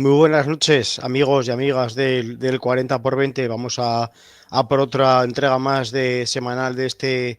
Muy buenas noches, amigos y amigas del 40 por 20. Vamos a por otra entrega más de semanal de este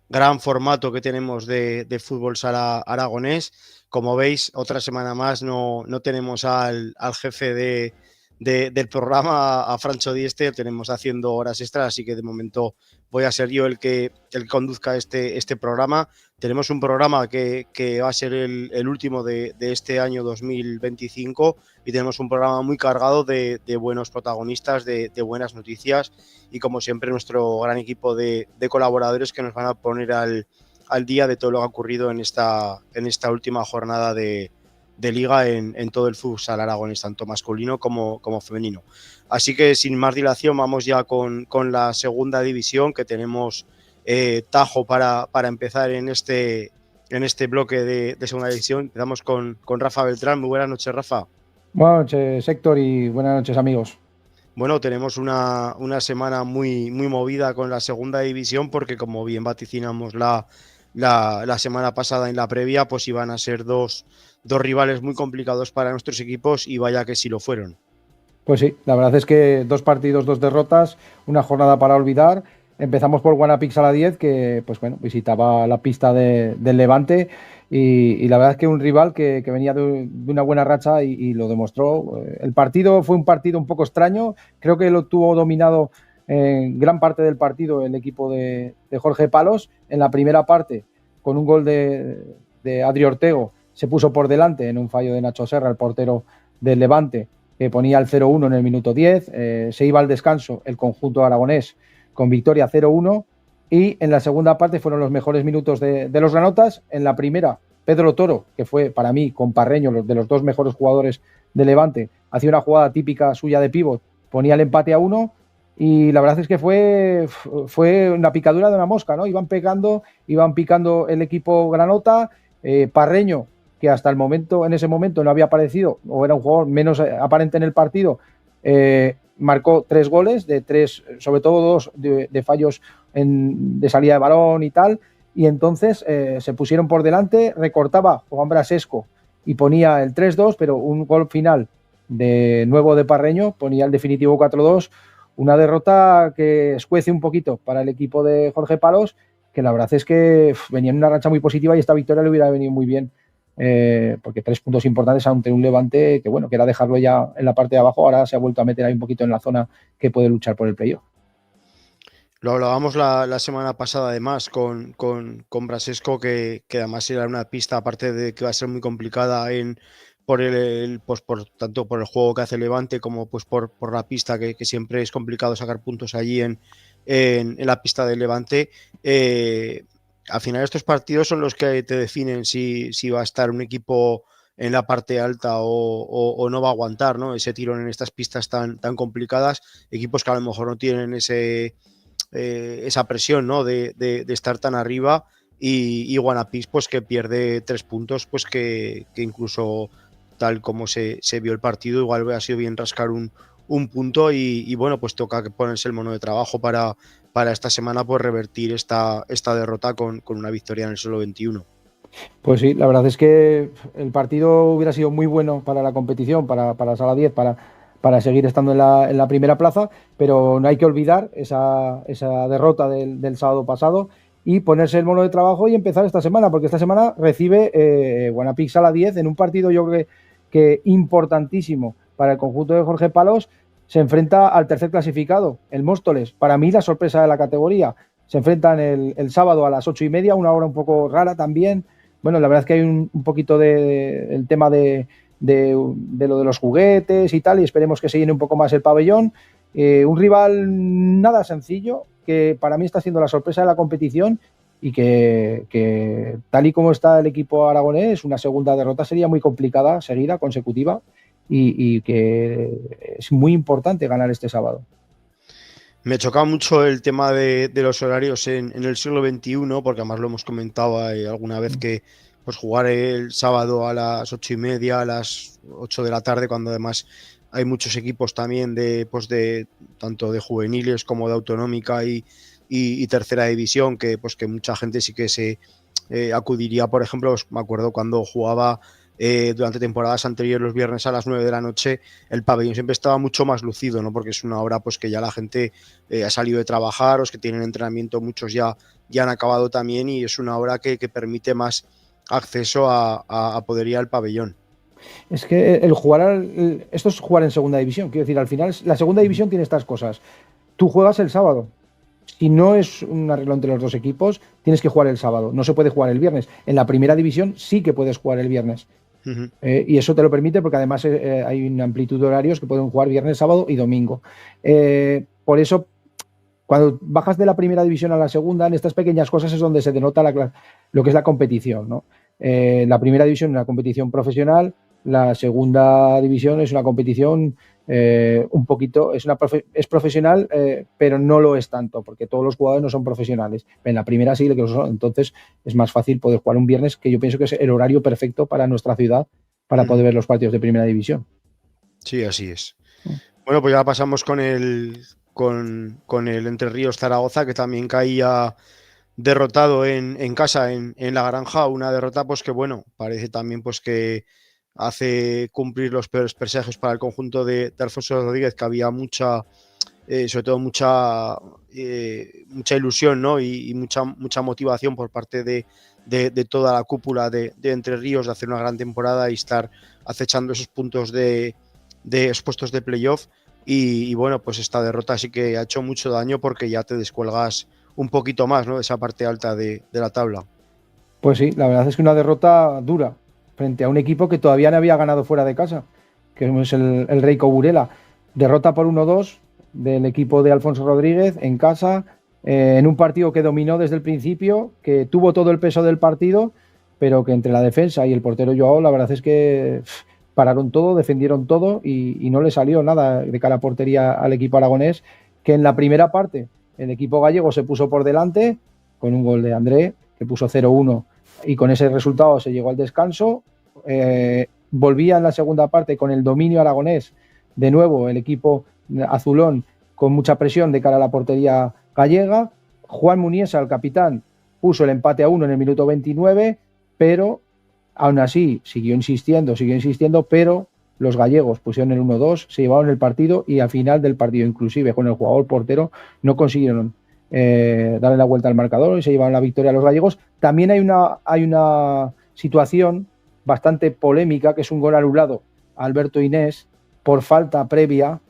gran formato que tenemos de fútbol sala aragonés. Como veis, otra semana más no tenemos al jefe del programa, a Francho Dieste, tenemos haciendo horas extras, así que de momento voy a ser yo el que conduzca este programa. Tenemos un programa que va a ser el último de este año 2025 y tenemos un programa muy cargado de buenos protagonistas, de buenas noticias y como siempre nuestro gran equipo de colaboradores que nos van a poner al día de todo lo que ha ocurrido en esta última jornada de liga en todo el futsal aragonés, tanto masculino como femenino. Así que sin más dilación vamos ya con la segunda división, que tenemos tajo para empezar en este bloque de segunda división. Empezamos con Rafa Beltrán. Muy buenas noches, Rafa. Buenas noches, Héctor, y buenas noches, amigos. Bueno, tenemos una semana muy movida con la segunda división porque como bien vaticinamos la semana pasada en la previa, pues iban a ser dos rivales muy complicados para nuestros equipos y vaya que sí lo fueron. Pues sí, la verdad es que dos partidos, dos derrotas, una jornada para olvidar. Empezamos por Guanapix a la 10, que pues bueno, visitaba la pista del Levante y la verdad es que un rival que venía de una buena racha y lo demostró. El partido fue un partido un poco extraño, creo que lo tuvo dominado en gran parte del partido el equipo de Jorge Palos. En la primera parte, con un gol de Adri Ortego, se puso por delante en un fallo de Nacho Serra, el portero del Levante, que ponía el 0-1 en el minuto 10. Se iba al descanso el conjunto aragonés con victoria 0-1 y en la segunda parte fueron los mejores minutos de los granotas. En la primera, Pedro Toro, que fue para mí con Parreño de los dos mejores jugadores de Levante, hacía una jugada típica suya de pívot, ponía el empate a 1 y la verdad es que fue una picadura de una mosca, ¿no? Iban picando el equipo granota. Parreño, que hasta el momento, en ese momento no había aparecido, o era un jugador menos aparente en el partido, marcó 3 goles, de tres, sobre todo dos de fallos de salida de balón y tal, y entonces se pusieron por delante, recortaba Juan Brasesco y ponía el 3-2, pero un gol final de nuevo de Parreño ponía el definitivo 4-2, una derrota que escuece un poquito para el equipo de Jorge Palos, que la verdad es que venía en una racha muy positiva y esta victoria le hubiera venido muy bien, porque 3 puntos importantes ante un Levante que bueno, que era dejarlo ya en la parte de abajo, ahora se ha vuelto a meter ahí un poquito en la zona que puede luchar por el playoff. Lo hablábamos la semana pasada además con Brasesco, que además era una pista, aparte de que va a ser muy complicada pues tanto por el juego que hace Levante como pues por la pista, que siempre es complicado sacar puntos allí en la pista de Levante. Al final estos partidos son los que te definen si va a estar un equipo en la parte alta o no va a aguantar, ¿no? Ese tirón en estas pistas tan complicadas, equipos que a lo mejor no tienen esa presión, ¿no? de estar tan arriba y Guanapis pues que pierde 3 puntos, pues que incluso tal como se vio el partido igual hubiera sido bien rascar un punto y bueno, pues toca ponerse el mono de trabajo para esta semana pues revertir esta derrota con una victoria en el solo 21. Pues sí, la verdad es que el partido hubiera sido muy bueno para la competición, para Sala 10, para seguir estando en la primera plaza, pero no hay que olvidar esa derrota del sábado pasado y ponerse el mono de trabajo y empezar esta semana, porque esta semana recibe Guanapix Sala 10 en un partido yo creo que importantísimo para el conjunto de Jorge Palos. Se enfrenta al tercer clasificado, el Móstoles, para mí la sorpresa de la categoría. Se enfrentan el sábado a las 8:30, una hora un poco rara también. Bueno, la verdad es que hay un poquito el tema de lo de los juguetes y tal, y esperemos que se llene un poco más el pabellón. Un rival nada sencillo, que para mí está siendo la sorpresa de la competición y que tal y como está el equipo aragonés, una segunda derrota sería muy complicada, seguida, consecutiva, y que es muy importante ganar este sábado. Me choca mucho el tema de los horarios en el siglo XXI, porque además lo hemos comentado alguna vez que pues jugar el sábado a las 8:30, a las 8 de la tarde, cuando además hay muchos equipos también de tanto de juveniles como de autonómica y tercera división, que mucha gente sí que se acudiría, por ejemplo, me acuerdo cuando jugaba durante temporadas anteriores, los viernes a las 9 de la noche, el pabellón siempre estaba mucho más lucido, ¿no? Porque es una hora pues que ya la gente ha salido de trabajar, los que tienen entrenamiento, muchos ya han acabado también, y es una hora que permite más acceso a poder ir al pabellón. Es que el jugar esto es jugar en segunda división. Quiero decir, al final la segunda división tiene estas cosas. Tú juegas el sábado. Si no es un arreglo entre los dos equipos, tienes que jugar el sábado. No se puede jugar el viernes. En la primera división sí que puedes jugar el viernes. Y eso te lo permite porque además hay una amplitud de horarios que pueden jugar viernes, sábado y domingo. Por eso, cuando bajas de la primera división a la segunda, en estas pequeñas cosas es donde se denota lo que es la competición, ¿no? La primera división es una competición profesional, la segunda división es una competición un poquito, es profesional, pero no lo es tanto, porque todos los jugadores no son profesionales. En la primera sí que lo son, entonces es más fácil poder jugar un viernes, que yo pienso que es el horario perfecto para nuestra ciudad para poder ver los partidos de primera división. Sí, así es. Bueno, pues ya pasamos con el Entre Ríos Zaragoza, que también caía derrotado en casa, en La Granja. Una derrota pues que, bueno, parece también pues que hace cumplir los peores presagios para el conjunto de Alfonso Rodríguez, que había sobre todo mucha ilusión, ¿no? y mucha motivación por parte de toda la cúpula de Entre Ríos de hacer una gran temporada y estar acechando esos puntos de esos puestos de playoff. Y bueno, pues esta derrota sí que ha hecho mucho daño, porque ya te descuelgas un poquito más, ¿no?, de esa parte alta de la tabla. Pues sí, la verdad es que una derrota dura frente a un equipo que todavía no había ganado fuera de casa, que es el Rey Coburela. Derrota por 1-2 del equipo de Alfonso Rodríguez en casa, en un partido que dominó desde el principio, que tuvo todo el peso del partido, pero que entre la defensa y el portero Joao, la verdad es que pararon todo, defendieron todo y no le salió nada de cara a portería al equipo aragonés, que en la primera parte el equipo gallego se puso por delante con un gol de André, que puso 0-1, y con ese resultado se llegó al descanso. Volvía en la segunda parte con el dominio aragonés, de nuevo el equipo azulón con mucha presión de cara a la portería gallega. Juan Muniesa, el capitán, puso el empate a 1 en el minuto 29, pero aún así siguió insistiendo, pero los gallegos pusieron el 1-2, se llevaron el partido, y al final del partido, inclusive con el jugador portero, no consiguieron darle la vuelta al marcador y se llevaron la victoria a los gallegos. También hay una situación bastante polémica, que es un gol anulado a Alberto Inés por falta previa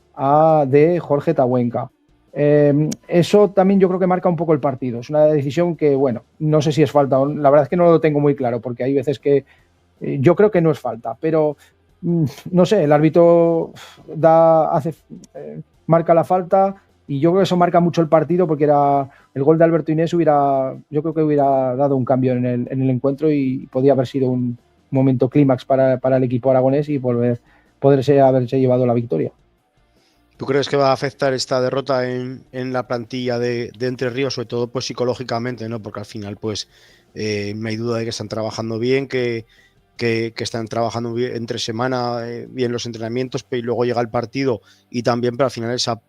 de Jorge Tahuenca. Eso también yo creo que marca un poco el partido. Es una decisión que, bueno, no sé si es falta, la verdad es que no lo tengo muy claro, porque hay veces que yo creo que no es falta, pero no sé, el árbitro marca la falta, y yo creo que eso marca mucho el partido, porque era el gol de Alberto Inés, yo creo que hubiera dado un cambio en el encuentro, y podía haber sido un momento clímax para el equipo aragonés y poderse haberse llevado la victoria. ¿Tú crees que va a afectar esta derrota en la plantilla de Entre Ríos, sobre todo pues psicológicamente, ¿no? Porque al final pues no hay duda de que están trabajando bien, que están trabajando bien entre semana, bien los entrenamientos, pero luego llega el partido y también, pero al final esa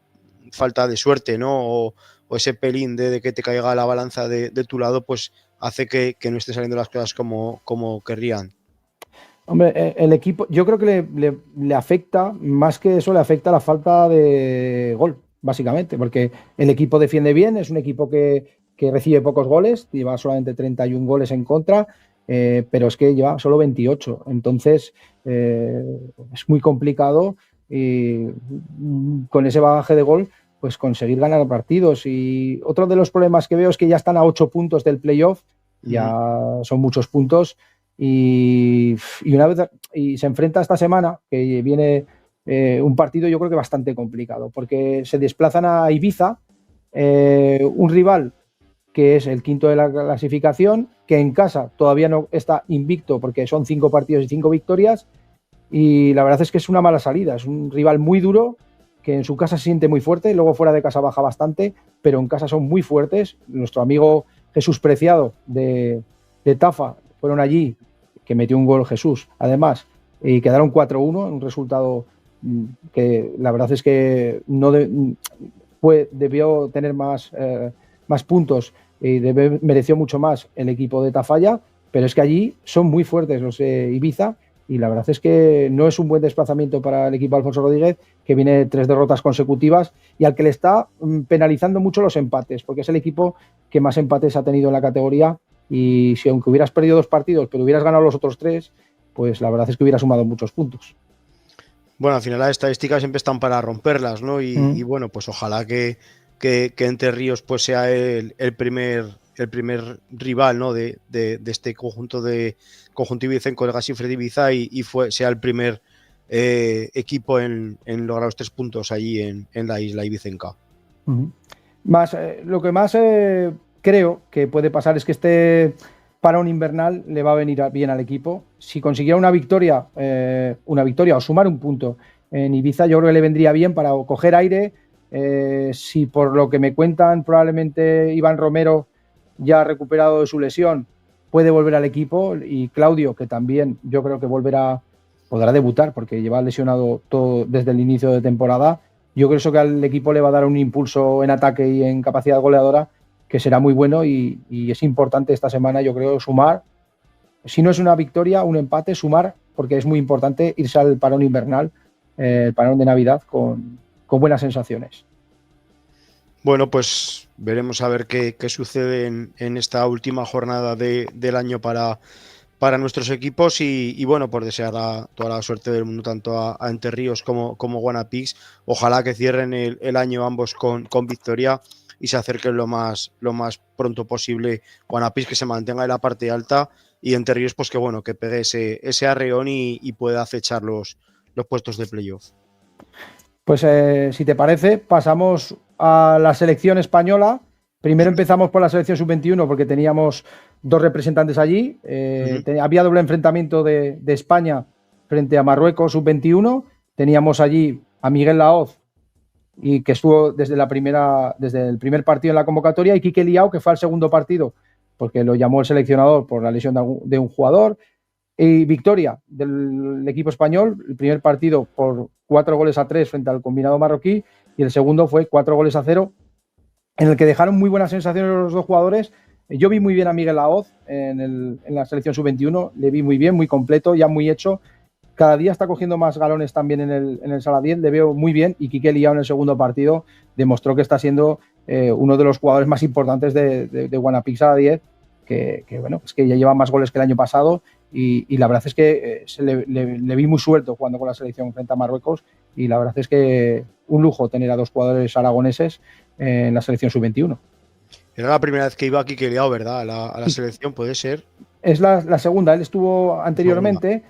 falta de suerte, ¿no? O ese pelín de que te caiga la balanza de tu lado, pues hace que no esté saliendo las cosas como querrían. Hombre, el equipo, yo creo que le afecta, más que eso, le afecta la falta de gol, básicamente, porque el equipo defiende bien, es un equipo que recibe pocos goles, lleva solamente 31 goles en contra, pero es que lleva solo 28, entonces es muy complicado, y con ese bagaje de gol, pues conseguir ganar partidos. Y otro de los problemas que veo es que ya están a 8 puntos del playoff, ya son muchos puntos. Y se enfrenta esta semana, que viene un partido yo creo que bastante complicado, porque se desplazan a Ibiza, un rival que es el quinto de la clasificación, que en casa todavía no está invicto, porque son 5 partidos y 5 victorias, y la verdad es que es una mala salida. Es un rival muy duro, que en su casa se siente muy fuerte, luego fuera de casa baja bastante, pero en casa son muy fuertes. Nuestro amigo Jesús Preciado de Tafa fueron allí, que metió un gol Jesús, además, y quedaron 4-1, un resultado que la verdad es que debió tener más puntos, y mereció mucho más el equipo de Tafalla, pero es que allí son muy fuertes los Ibiza, y la verdad es que no es un buen desplazamiento para el equipo de Alfonso Rodríguez, que viene 3 derrotas consecutivas y al que le está penalizando mucho los empates, porque es el equipo que más empates ha tenido en la categoría, y si aunque hubieras perdido 2 partidos, pero hubieras ganado los otros 3, pues la verdad es que hubiera sumado muchos puntos. Bueno, al final las estadísticas siempre están para romperlas, ¿no? Y bueno, pues ojalá que Entre Ríos pues sea el primer rival, ¿no? de este conjunto de conjunto ibicenco de Gasifre de Ibiza y sea el primer equipo en lograr los 3 puntos allí en la isla ibicenca. Lo que más creo que puede pasar es que este parón invernal le va a venir bien al equipo. Si consiguiera una victoria o sumar un punto en Ibiza, yo creo que le vendría bien para coger aire. Si por lo que me cuentan, probablemente Iván Romero, ya recuperado de su lesión, puede volver al equipo, y Claudio, que también yo creo que podrá debutar porque lleva lesionado todo desde el inicio de temporada. Yo creo que al equipo le va a dar un impulso en ataque y en capacidad goleadora que será muy bueno, y es importante esta semana, yo creo, sumar. Si no es una victoria, un empate, sumar, porque es muy importante irse al parón invernal, el parón de Navidad, con buenas sensaciones. Bueno, pues veremos a ver qué sucede en esta última jornada del año para nuestros equipos y bueno, por desear toda la suerte del mundo tanto a Entre Ríos como Guanapix. Ojalá que cierren el año ambos con victoria y se acerquen lo más pronto posible. Guanapix que se mantenga en la parte alta y Entre Ríos pues que bueno, que pegue ese arreón y pueda acechar los puestos de playoff. Pues si te parece, pasamos a la selección española. Primero empezamos por la selección sub-21 porque teníamos 2 representantes allí. Había doble enfrentamiento de España frente a Marruecos sub-21. Teníamos allí a Miguel Laoz, y que estuvo desde el primer partido en la convocatoria, y Quique Liao, que fue al segundo partido porque lo llamó el seleccionador por la lesión de un jugador. Y victoria del equipo español, el primer partido por 4-3 frente al combinado marroquí, y el segundo fue 4-0, en el que dejaron muy buenas sensaciones los 2 jugadores. Yo vi muy bien a Miguel Laoz en la selección sub-21, le vi muy bien, muy completo, ya muy hecho. Cada día está cogiendo más galones también en el Sala 10, le veo muy bien, y Quique Liao en el segundo partido demostró que está siendo uno de los jugadores más importantes de Guanapix Sala 10, que bueno, es que ya lleva más goles que el año pasado, y la verdad es que le vi muy suelto jugando con la selección frente a Marruecos, y la verdad es que un lujo tener a 2 jugadores aragoneses en la selección sub-21. Era la primera vez que iba Quique Liao, ¿verdad? A la selección, ¿puede ser? Es la segunda, él estuvo anteriormente,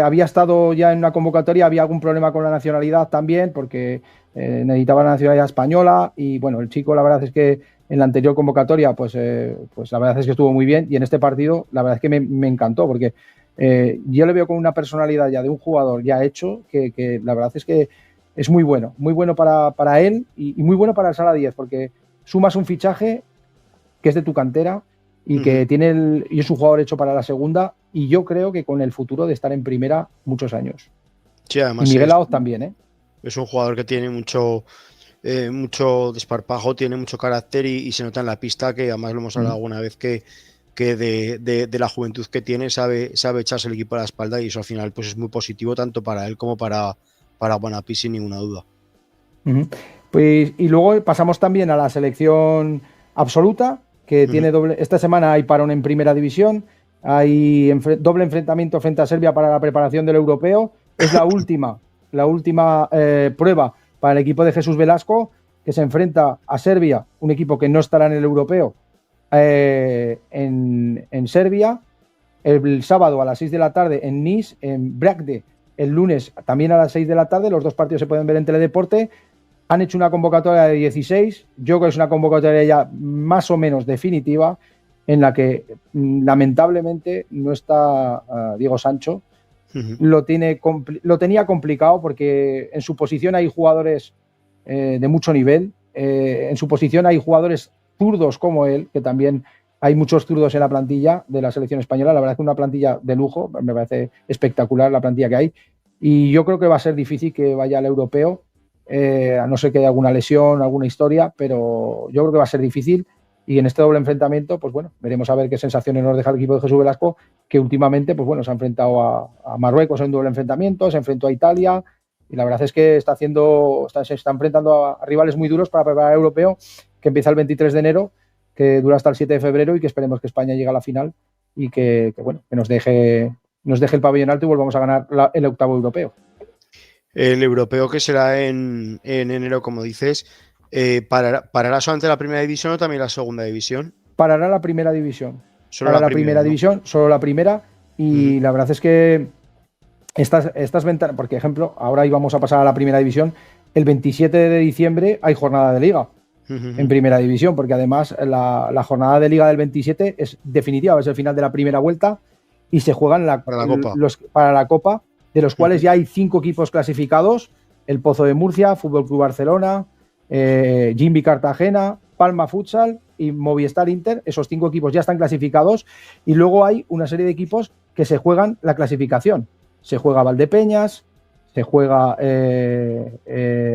había estado ya en una convocatoria, había algún problema con la nacionalidad también, porque necesitaba la nacionalidad española, y bueno, el chico la verdad es que en la anterior convocatoria pues la verdad es que estuvo muy bien, y en este partido la verdad es que me encantó, porque yo le veo con una personalidad ya de un jugador ya hecho, que la verdad es que es muy bueno para él, y muy bueno para el Sala 10, porque sumas un fichaje que es de tu cantera, y que y es un jugador hecho para la segunda, y yo creo que con el futuro de estar en primera muchos años. Sí, además y Miguel Laoz también, ¿eh? Es un jugador que tiene mucho desparpajo, tiene mucho carácter y se nota en la pista, que además lo hemos hablado alguna vez, que de la juventud que tiene sabe echarse el equipo a la espalda, y eso al final pues es muy positivo tanto para él como para Guanapix, sin ninguna duda. Pues, y luego pasamos también a la selección absoluta, que tiene esta semana hay parón en primera división, hay doble enfrentamiento frente a Serbia para la preparación del europeo. Es la última prueba para el equipo de Jesús Velasco, que se enfrenta a Serbia, un equipo que no estará en el europeo, en Serbia, el sábado a las 6 de la tarde en Niš, en Bragde el lunes también a las 6 de la tarde. Los 2 partidos se pueden ver en Teledeporte. Han hecho una convocatoria de 16, yo creo que es una convocatoria ya más o menos definitiva, en la que lamentablemente no está Diego Sancho. Lo tenía complicado, porque en su posición hay jugadores de mucho nivel, en su posición hay jugadores zurdos como él, que también hay muchos zurdos en la plantilla de la selección española. La verdad es que una plantilla de lujo, me parece espectacular la plantilla que hay, y yo creo que va a ser difícil que vaya al europeo, a no ser que haya alguna lesión, alguna historia, pero yo creo que va a ser difícil. y en este doble enfrentamiento, pues bueno, veremos a ver qué sensaciones nos deja el equipo de Jesús Velasco, que últimamente, pues bueno, se ha enfrentado a Marruecos en un doble enfrentamiento, se enfrentó a Italia, y la verdad es que se está enfrentando a rivales muy duros para preparar el europeo, que empieza el 23 de enero, que dura hasta el 7 de febrero, y que esperemos que España llegue a la final y que nos deje el pabellón alto y volvamos a ganar el octavo europeo. El europeo, que será en enero, como dices, ¿parará solamente la primera división o también la segunda división? Parará la primera división. Solo la primera, ¿no? División, solo la primera. Y la verdad es que estas ventanas, por ejemplo, ahora íbamos a pasar a la primera división. El 27 de diciembre hay jornada de liga en primera división, porque además la jornada de liga del 27 es definitiva, es el final de la primera vuelta y se juegan para la Copa, de los cuales ya hay 5 equipos clasificados: el Pozo de Murcia, Fútbol Club Barcelona, Jimby Cartagena, Palma Futsal y Movistar Inter. Esos 5 equipos ya están clasificados, y luego hay una serie de equipos que se juegan la clasificación. Se juega Valdepeñas, se juega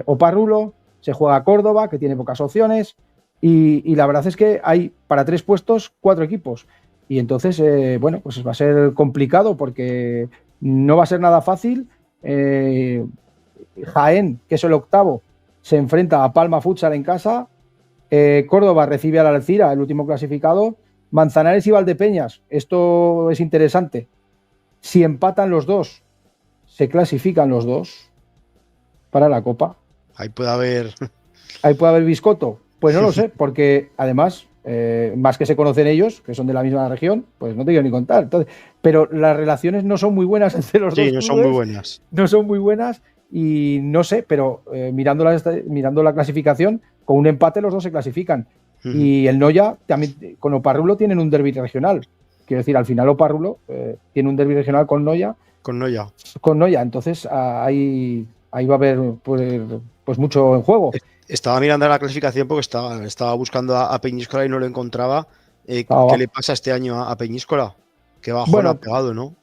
Oparrulo, se juega Córdoba, que tiene pocas opciones, y la verdad es que hay para 3 puestos 4 equipos. Y entonces, bueno, pues va a ser complicado porque no va a ser nada fácil. Jaén, que es el octavo, se enfrenta a Palma Futsal en casa. Córdoba recibe al Alcira, el último clasificado. Manzanares y Valdepeñas, esto es interesante. Si empatan los dos, se clasifican los dos para la Copa. Ahí puede haber biscoto. Pues no lo sé, porque además, más que se conocen ellos, que son de la misma región, pues no te quiero ni contar. Entonces, pero las relaciones no son muy buenas entre los dos clubes. Sí, no son muy buenas. No son muy buenas, y no sé, pero mirando la clasificación, con un empate los dos se clasifican. Y el Noya, también con Oparrulo, tienen un derbi regional. Quiero decir, al final Oparrulo tiene un derbi regional con Noya. Con Noya. Entonces ahí va a haber pues mucho en juego. Estaba mirando la clasificación porque estaba buscando a Peñíscola y no lo encontraba. ¿Qué le pasa este año a Peñíscola? Que bajón ha pegado, ¿no?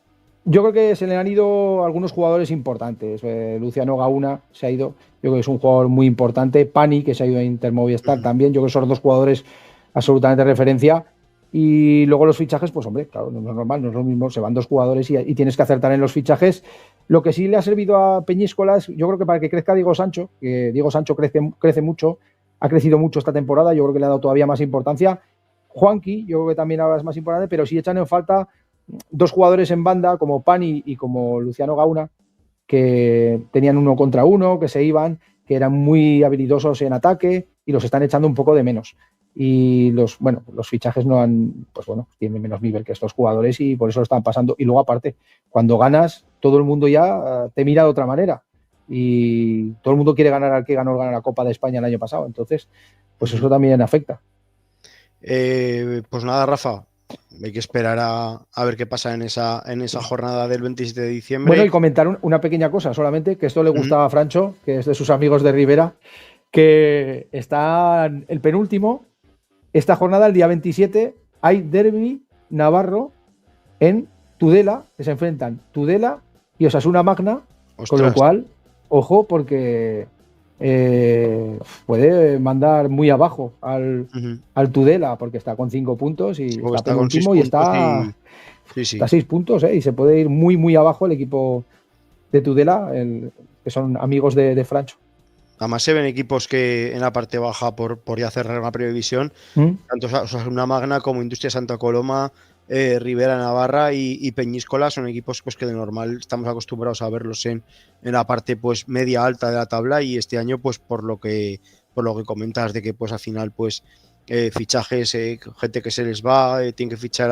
Yo creo que se le han ido algunos jugadores importantes. Luciano Gauna se ha ido. Yo creo que es un jugador muy importante. Pani, que se ha ido a Inter Movistar también. Yo creo que son 2 jugadores absolutamente de referencia. Y luego los fichajes, pues hombre, claro, no es normal, no es lo mismo. Se van 2 jugadores y tienes que acertar en los fichajes. Lo que sí le ha servido a Peñíscola es, yo creo que para que crezca Diego Sancho, que Diego Sancho crece mucho, ha crecido mucho esta temporada. Yo creo que le ha dado todavía más importancia. Juanqui, yo creo que también ahora es más importante, pero sí echan en falta 2 jugadores en banda, como Pani y como Luciano Gauna, que tenían 1 contra 1, que se iban, que eran muy habilidosos en ataque, y los están echando un poco de menos. Y los fichajes tienen menos nivel que estos jugadores, y por eso lo están pasando. Y luego, aparte, cuando ganas, todo el mundo ya te mira de otra manera, y todo el mundo quiere ganar al que ganó la Copa de España el año pasado. Entonces, pues eso también afecta. Pues nada, Rafa, hay que esperar a ver qué pasa en esa jornada del 27 de diciembre. Bueno, y comentar una pequeña cosa solamente, que esto le gustaba a Francho, que es de sus amigos de Rivera, que está el penúltimo. Esta jornada, el día 27, hay derbi navarro en Tudela, que se enfrentan Tudela y Osasuna Magna. ¡Ostras! Con lo cual, ojo, porque puede mandar muy abajo al Tudela, porque está con 5 puntos y está penúltimo, y está a 6 puntos, y se puede ir muy, muy abajo el equipo de Tudela, que son amigos de Francho. Además se ven equipos que en la parte baja, por ya cerrar una previsión, tanto Osasuna Magna como Industria Santa Coloma, Rivera Navarra y Peñíscola son equipos pues que de normal estamos acostumbrados a verlos en la parte pues media alta de la tabla, y este año pues por lo que comentas de que pues al final pues fichajes, gente que se les va, tienen que fichar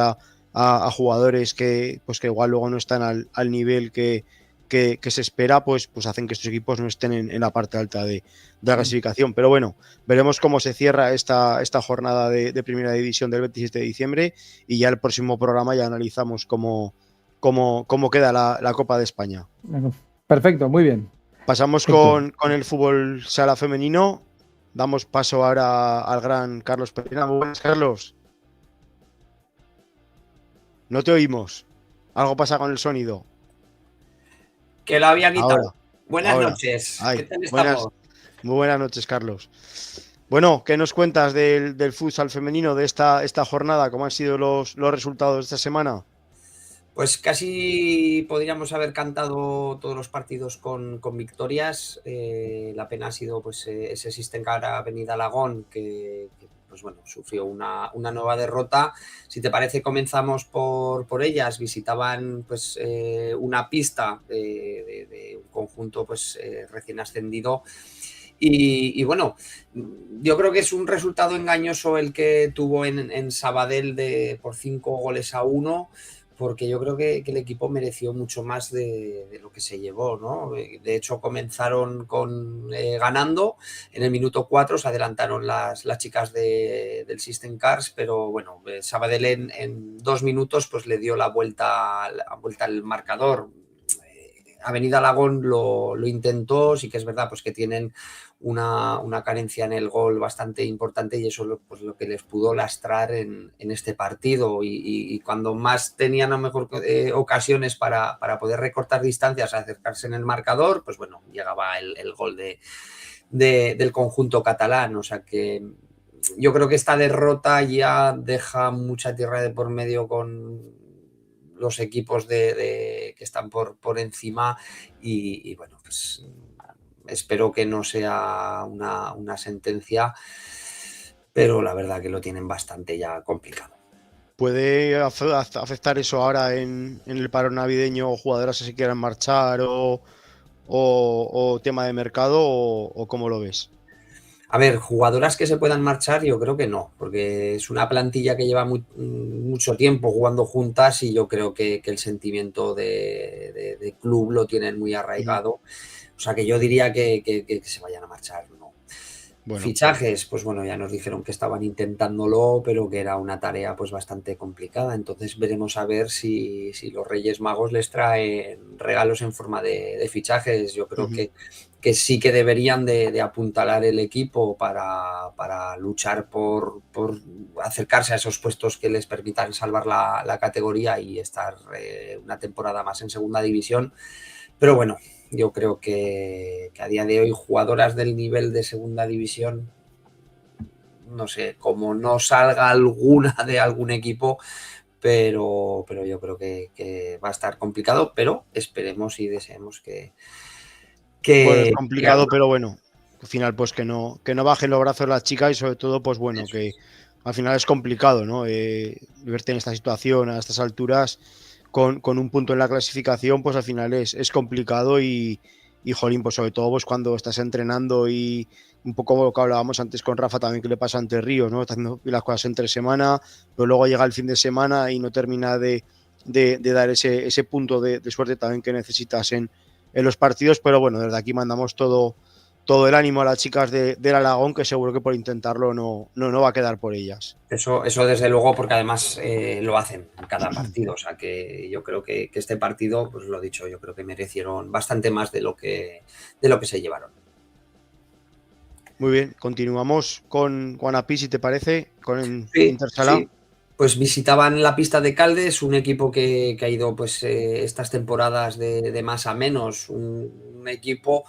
a jugadores que igual luego no están al nivel que se espera, pues hacen que estos equipos no estén en la parte alta de la clasificación. Pero bueno, veremos cómo se cierra esta jornada de primera división del 27 de diciembre, y ya el próximo programa ya analizamos cómo queda la Copa de España. Perfecto, muy bien. Pasamos con el fútbol sala femenino. Damos paso ahora al gran Carlos Pereira. Muy buenas, Carlos. No te oímos. Algo pasa con el sonido. Que lo había quitado. Buenas noches. Ay, ¿Qué tal estamos? Muy buenas noches, Carlos. Bueno, ¿qué nos cuentas del futsal femenino de esta jornada? ¿Cómo han sido los resultados de esta semana? Pues casi podríamos haber cantado todos los partidos con victorias. La pena ha sido pues ese Sistencar Avenida Alagón pues bueno, sufrió una nueva derrota. Si te parece, comenzamos por ellas. Visitaban pues una pista de un conjunto pues recién ascendido. Y bueno, yo creo que es un resultado engañoso el que tuvo en Sabadell por 5 goles a 1, porque yo creo que el equipo mereció mucho más de lo que se llevó, ¿no? De hecho, comenzaron ganando, en el minuto 4 se adelantaron las chicas del System Cars, pero bueno, Sabadell en 2 minutos pues le dio la vuelta al marcador. Avenida Alagón lo intentó, sí que es verdad pues que tienen una carencia en el gol bastante importante, y eso pues lo que les pudo lastrar en este partido, y cuando más tenían a lo mejor ocasiones para poder recortar distancias, acercarse en el marcador, pues bueno, llegaba el gol del conjunto catalán. O sea que yo creo que esta derrota ya deja mucha tierra de por medio con los equipos que están por encima, y bueno, pues espero que no sea una sentencia, pero la verdad que lo tienen bastante ya complicado. ¿Puede afectar eso ahora en el paro navideño, jugadoras que se quieran marchar o tema de mercado o cómo lo ves? A ver, jugadoras que se puedan marchar, yo creo que no, porque es una plantilla que lleva mucho tiempo jugando juntas, y yo creo que el sentimiento de club lo tienen muy Ujú. arraigado. O sea que yo diría que se vayan a marchar, no. Bueno, Fichajes, pues bueno, ya nos dijeron que estaban intentándolo, pero que era una tarea pues bastante complicada. Entonces veremos a ver si los Reyes Magos les traen regalos en forma de fichajes. Yo creo ujú. que sí que deberían de apuntalar el equipo para luchar por acercarse a esos puestos que les permitan salvar la categoría y estar una temporada más en segunda división. Pero bueno, yo creo que a día de hoy jugadoras del nivel de segunda división, no sé, como no salga alguna de algún equipo, pero yo creo que va a estar complicado, pero esperemos y deseemos Bueno, es que complicado, pero bueno, al final pues que no bajen los brazos las chicas y sobre todo pues bueno, eso que es. al final es complicado, ¿no? Verte en esta situación a estas alturas con un punto en la clasificación, pues al final es complicado y jolín, pues sobre todo pues cuando estás entrenando y un poco lo que hablábamos antes con Rafa también que le pasa ante Ríos, ¿no? Está haciendo las cosas entre semana, pero luego llega el fin de semana y no termina de dar ese punto de suerte también que necesitas en los partidos, pero bueno, desde aquí mandamos todo el ánimo a las chicas del Aragón, que seguro que por intentarlo no va a quedar por ellas. Eso desde luego, porque además lo hacen en cada partido. O sea que yo creo que este partido, pues lo dicho, yo creo que merecieron bastante más de lo que se llevaron. Muy bien, continuamos con Guanapí, si te parece, con Sí, Intersala. sí. Pues visitaban la pista de Caldes, un equipo que ha ido pues estas temporadas de más a menos, un equipo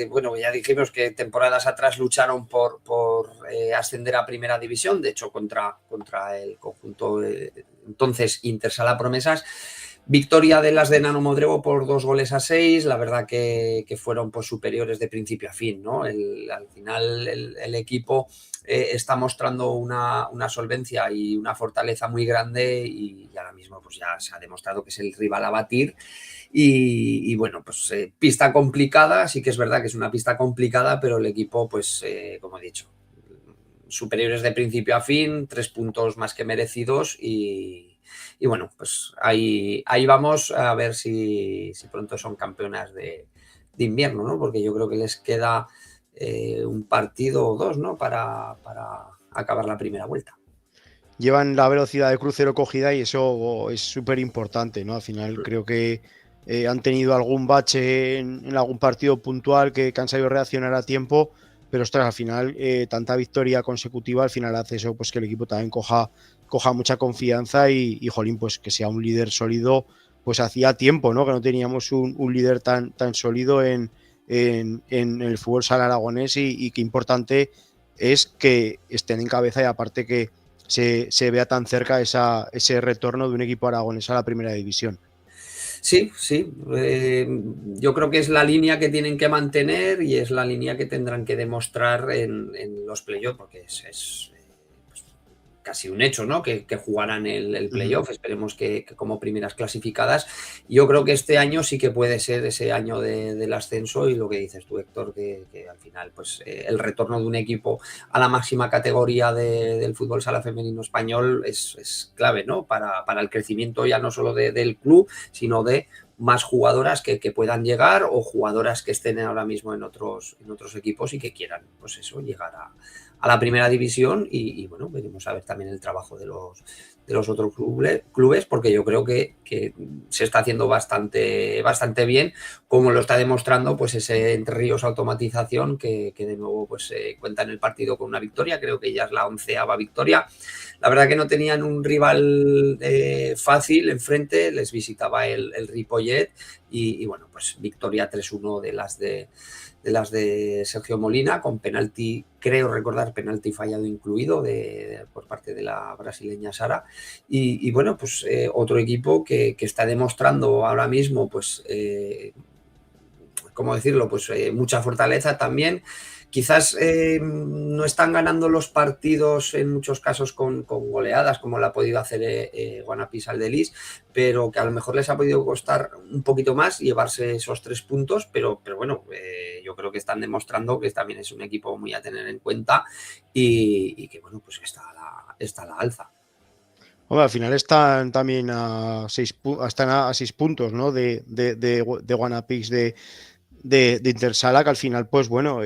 bueno, ya dijimos que temporadas atrás lucharon por ascender a Primera División, de hecho contra el conjunto entonces Intersala Promesas. Victoria de las de Nano Modrego por 2 goles a 6. La verdad que fueron pues superiores de principio a fin, ¿no? Al final el equipo está mostrando una solvencia y una fortaleza muy grande, y ahora mismo pues ya se ha demostrado que es el rival a batir. Y bueno, pues pista complicada, sí que es verdad que es una pista complicada, pero el equipo, pues como he dicho, superiores de principio a fin, 3 puntos más que merecidos, y bueno, pues ahí vamos a ver si pronto son campeonas de invierno, ¿no? Porque yo creo que les queda un partido o dos, ¿no? Para acabar la primera vuelta. Llevan la velocidad de crucero cogida y eso es súper importante, ¿no? Al final creo que han tenido algún bache en algún partido puntual que han sabido reaccionar a tiempo, pero ostras, al final tanta victoria consecutiva al final hace eso, pues que el equipo también coja mucha confianza y jolín, pues que sea un líder sólido, pues hacía tiempo, ¿no? Que no teníamos un líder tan sólido en el fútbol sala aragonés y qué importante es que estén en cabeza y aparte que se vea tan cerca ese retorno de un equipo aragonés a la primera división. Sí, sí. Yo creo que es la línea que tienen que mantener y es la línea que tendrán que demostrar en los playoffs, porque es pues, casi un hecho, ¿no? Que jugarán el playoff. Esperemos que como primeras clasificadas. Yo creo que este año sí que puede ser ese año del ascenso y lo que dices tú, Héctor, que al final pues el retorno de un equipo a la máxima categoría del fútbol sala femenino español es clave, ¿no? Para el crecimiento ya no solo del club, sino de más jugadoras que puedan llegar o jugadoras que estén ahora mismo en otros equipos y que quieran, pues eso, llegar a la primera división y bueno, veremos a ver también el trabajo de los otros clubes, porque yo creo que se está haciendo bastante bien, como lo está demostrando pues ese Entre Ríos Automatización que de nuevo pues cuenta en el partido con una victoria, creo que ya es la 11ª victoria. La verdad que no tenían un rival fácil enfrente, les visitaba el Ripollet y bueno, pues victoria 3-1 de las de Sergio Molina, con penalti, creo recordar, penalti fallado incluido por parte de la brasileña Sara. Y bueno, pues otro equipo que está demostrando ahora mismo, pues, ¿cómo decirlo? Pues mucha fortaleza también. Quizás no están ganando los partidos en muchos casos con goleadas, como lo ha podido hacer Guanapis Aldelis, pero que a lo mejor les ha podido costar un poquito más llevarse esos 3 puntos, pero bueno, yo creo que están demostrando que también es un equipo muy a tener en cuenta y que, bueno, pues está a la alza. Hombre, al final están también están a 6 puntos, ¿no? De Guanapix de Intersala, que al final, pues bueno,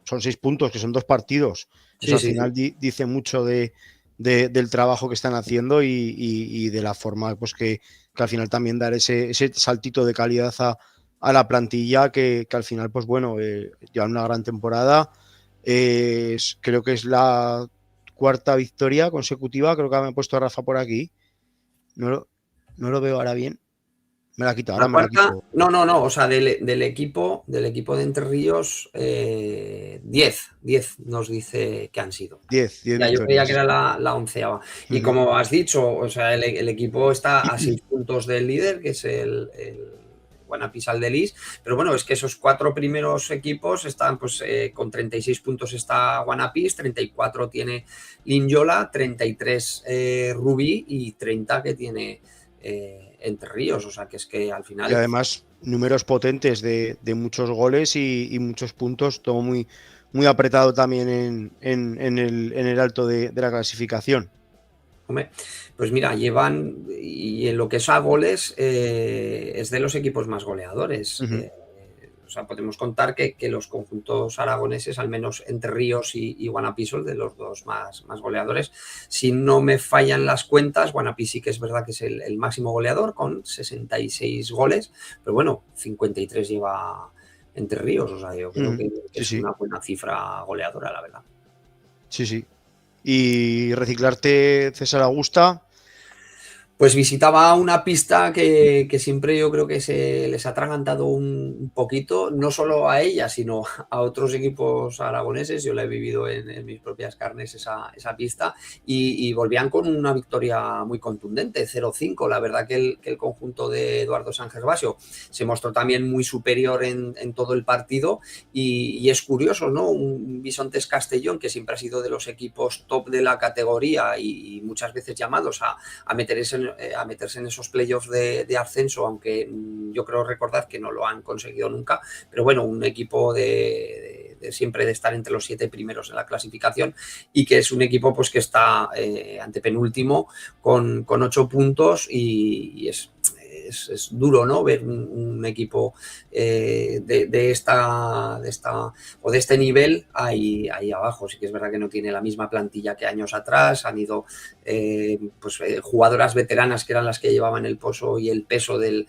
son 6 puntos, que son 2 partidos. Eso Sí, al sí, final sí. dice mucho del trabajo que están haciendo y de la forma, pues que al final también dar ese saltito de calidad a la plantilla, que al final, pues bueno, llevan una gran temporada. Creo que es la 4ª victoria consecutiva, creo que me ha puesto Rafa por aquí. No lo veo ahora bien. Me la quito, La ahora me la cuarta, quito. no, o sea, del equipo de Entre Ríos, 10 nos dice que han sido. 10 Ya, yo creía victorias, que eso. era la 11ª. Y Ujú. como has dicho, o sea, el equipo está a 6 puntos del líder, que es el Guanapis Aldelis, pero bueno, es que esos 4 primeros equipos están pues con 36 puntos está Guanapis, 34 tiene Linyola, 33 Rubí y 30 que tiene Entre Ríos, o sea, que es que al Y final. además, números potentes de muchos goles y muchos puntos, todo muy apretado también en el alto de la clasificación. Hombre, pues mira, llevan, y en lo que es a goles, es de los equipos más goleadores. Ujú. O sea, podemos contar que los conjuntos aragoneses, al menos Entre Ríos y Guanapí, son de los dos más goleadores. Si no me fallan las cuentas, Guanapí sí que es verdad que es el máximo goleador, con 66 goles, pero bueno, 53 lleva Entre Ríos. O sea, yo creo Ujú. que Sí, es sí, una buena cifra goleadora, la verdad. sí, sí. Y reciclarte, César Augusta. Pues visitaba una pista que siempre yo creo que se les ha atragantado un poquito, no solo a ella, sino a otros equipos aragoneses. Yo la he vivido en mis propias carnes esa pista y volvían con una victoria muy contundente, 0-5. La verdad que el conjunto de Eduardo San Gervasio se mostró también muy superior en todo el partido y es curioso, ¿no? Un Bisontes Castellón, que siempre ha sido de los equipos top de la categoría y muchas veces llamados a meterse en esos playoffs de ascenso, aunque yo creo recordar que no lo han conseguido nunca, pero bueno, un equipo de siempre de estar entre los 7 primeros en la clasificación y que es un equipo pues que está antepenúltimo con 8 puntos y es duro, ¿no? Ver un equipo de este nivel ahí abajo. Sí que es verdad que no tiene la misma plantilla que años atrás, han ido jugadoras veteranas que eran las que llevaban el pozo y el peso del